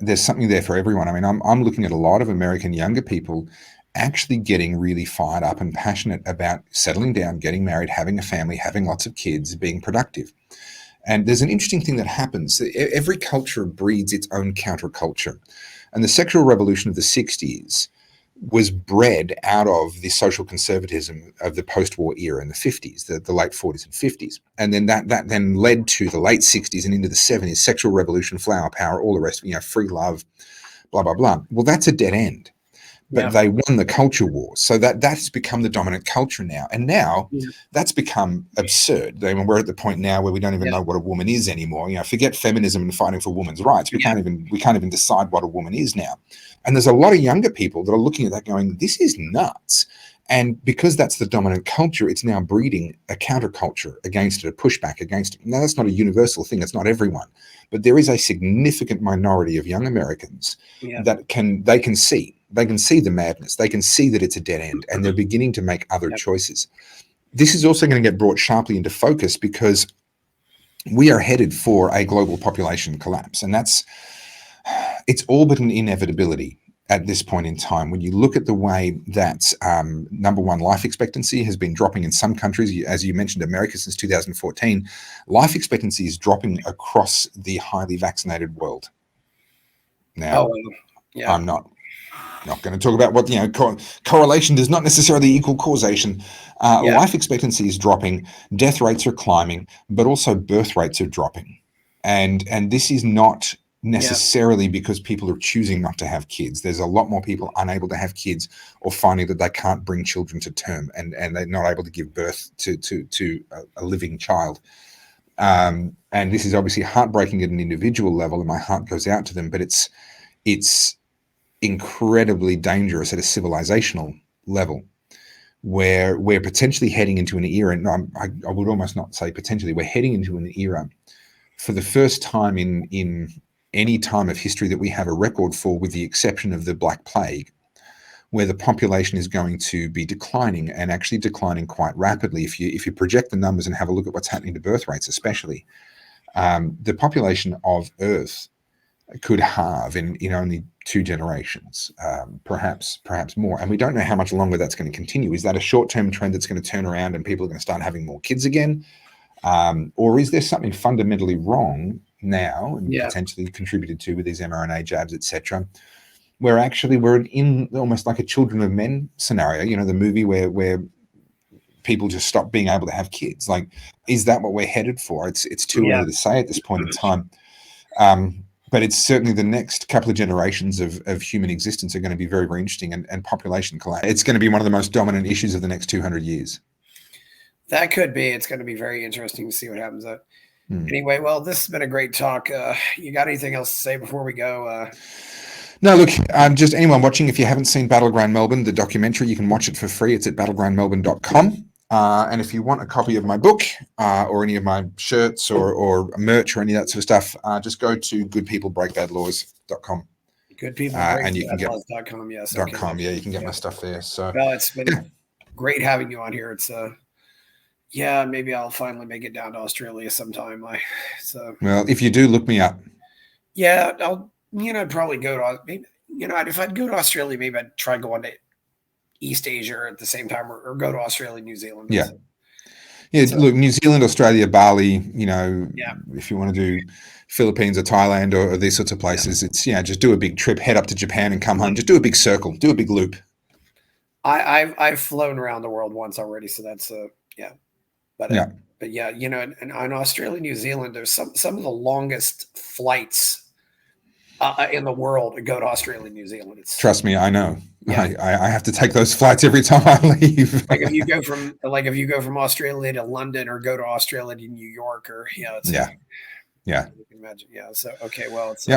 There's something there for everyone. I mean, I'm looking at a lot of American younger people actually getting really fired up and passionate about settling down, getting married, having a family, having lots of kids, being productive. And there's an interesting thing that happens. Every culture breeds its own counterculture. And the sexual revolution of the 60s was bred out of the social conservatism of the post-war era in the 50s, the late 40s and 50s. And then that then led to the late 60s and into the 70s, sexual revolution, flower power, all the rest, free love, blah, blah, blah. Well, that's a dead end. But they won the culture war. So that's become the dominant culture now. And now that's become absurd. I mean, we're at the point now where we don't even know what a woman is anymore. Forget feminism and fighting for women's rights. We can't even decide what a woman is now. And there's a lot of younger people that are looking at that going, this is nuts. And because that's the dominant culture, it's now breeding a counterculture against it, a pushback against it. Now, that's not a universal thing. It's not everyone. But there is a significant minority of young Americans that they can see the madness. They can see that it's a dead end, and they're beginning to make other choices. This is also going to get brought sharply into focus because we are headed for a global population collapse. And it's all but an inevitability at this point in time. When you look at the way that, number one, life expectancy has been dropping in some countries, as you mentioned, America since 2014, life expectancy is dropping across the highly vaccinated world. Now, I'm not going to talk about what, correlation does not necessarily equal causation. Life expectancy is dropping, death rates are climbing, but also birth rates are dropping. And this is not necessarily because people are choosing not to have kids. There's a lot more people unable to have kids or finding that they can't bring children to term and they're not able to give birth to a living child. And this is obviously heartbreaking at an individual level, and my heart goes out to them, but it's incredibly dangerous at a civilizational level where we're potentially heading into an era, and I would almost not say potentially, we're heading into an era for the first time in any time of history that we have a record for, with the exception of the Black Plague, where the population is going to be declining, and actually declining quite rapidly. If you project the numbers and have a look at what's happening to birth rates, especially, the population of Earth could halve in only 2 generations, perhaps more. And we don't know how much longer that's going to continue. Is that a short-term trend that's going to turn around and people are going to start having more kids again? Or is there something fundamentally wrong now and potentially contributed to with these mRNA jabs, etc., where actually we're in almost like a Children of Men scenario, you know, the movie where people just stop being able to have kids? Like, is that what we're headed for? It's too early to say at this point in time. But it's certainly the next couple of generations of human existence are going to be very, very interesting, and population collapse. It's going to be one of the most dominant issues of the next 200 years.
That could be. It's going to be very interesting to see what happens. Anyway, well, this has been a great talk. You got anything else to say before we go?
No, look, just anyone watching, if you haven't seen Battleground Melbourne, the documentary, you can watch it for free. It's at battlegroundmelbourne.com. And if you want a copy of my book or any of my shirts or merch or any of that sort of stuff, just go to goodpeoplebreakbadlaws.com.
And you can get .com. Yes.
.com. Yeah, you can get my stuff there. So,
well, it's been great having you on here. It's maybe I'll finally make it down to Australia sometime.
Well, if you do, look me up.
Yeah, I'll. I'd probably go to maybe. If I'd go to Australia, maybe I'd try going to East Asia at the same time, or go to Australia, New Zealand.
Yeah. Look, New Zealand, Australia, Bali. If you want to do Philippines or Thailand or these sorts of places, it's just do a big trip, head up to Japan and come home. Just do a big circle, do a big loop.
I've flown around the world once already, so that's But in Australia, New Zealand, there's some of the longest flights in the world to go to Australia, New Zealand.
Trust me, I know. Yeah. I have to take those flights every time I leave.
Like if you go from Australia to London, or go to Australia to New York, or
yeah.
You can imagine. Yeah. So okay, well, it's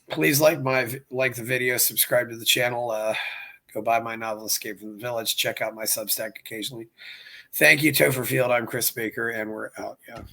please like the video, subscribe to the channel, go buy my novel Escape from the Village, check out my Substack occasionally. Thank you, Topher Field. I'm Chris Baker, and we're out. Yeah.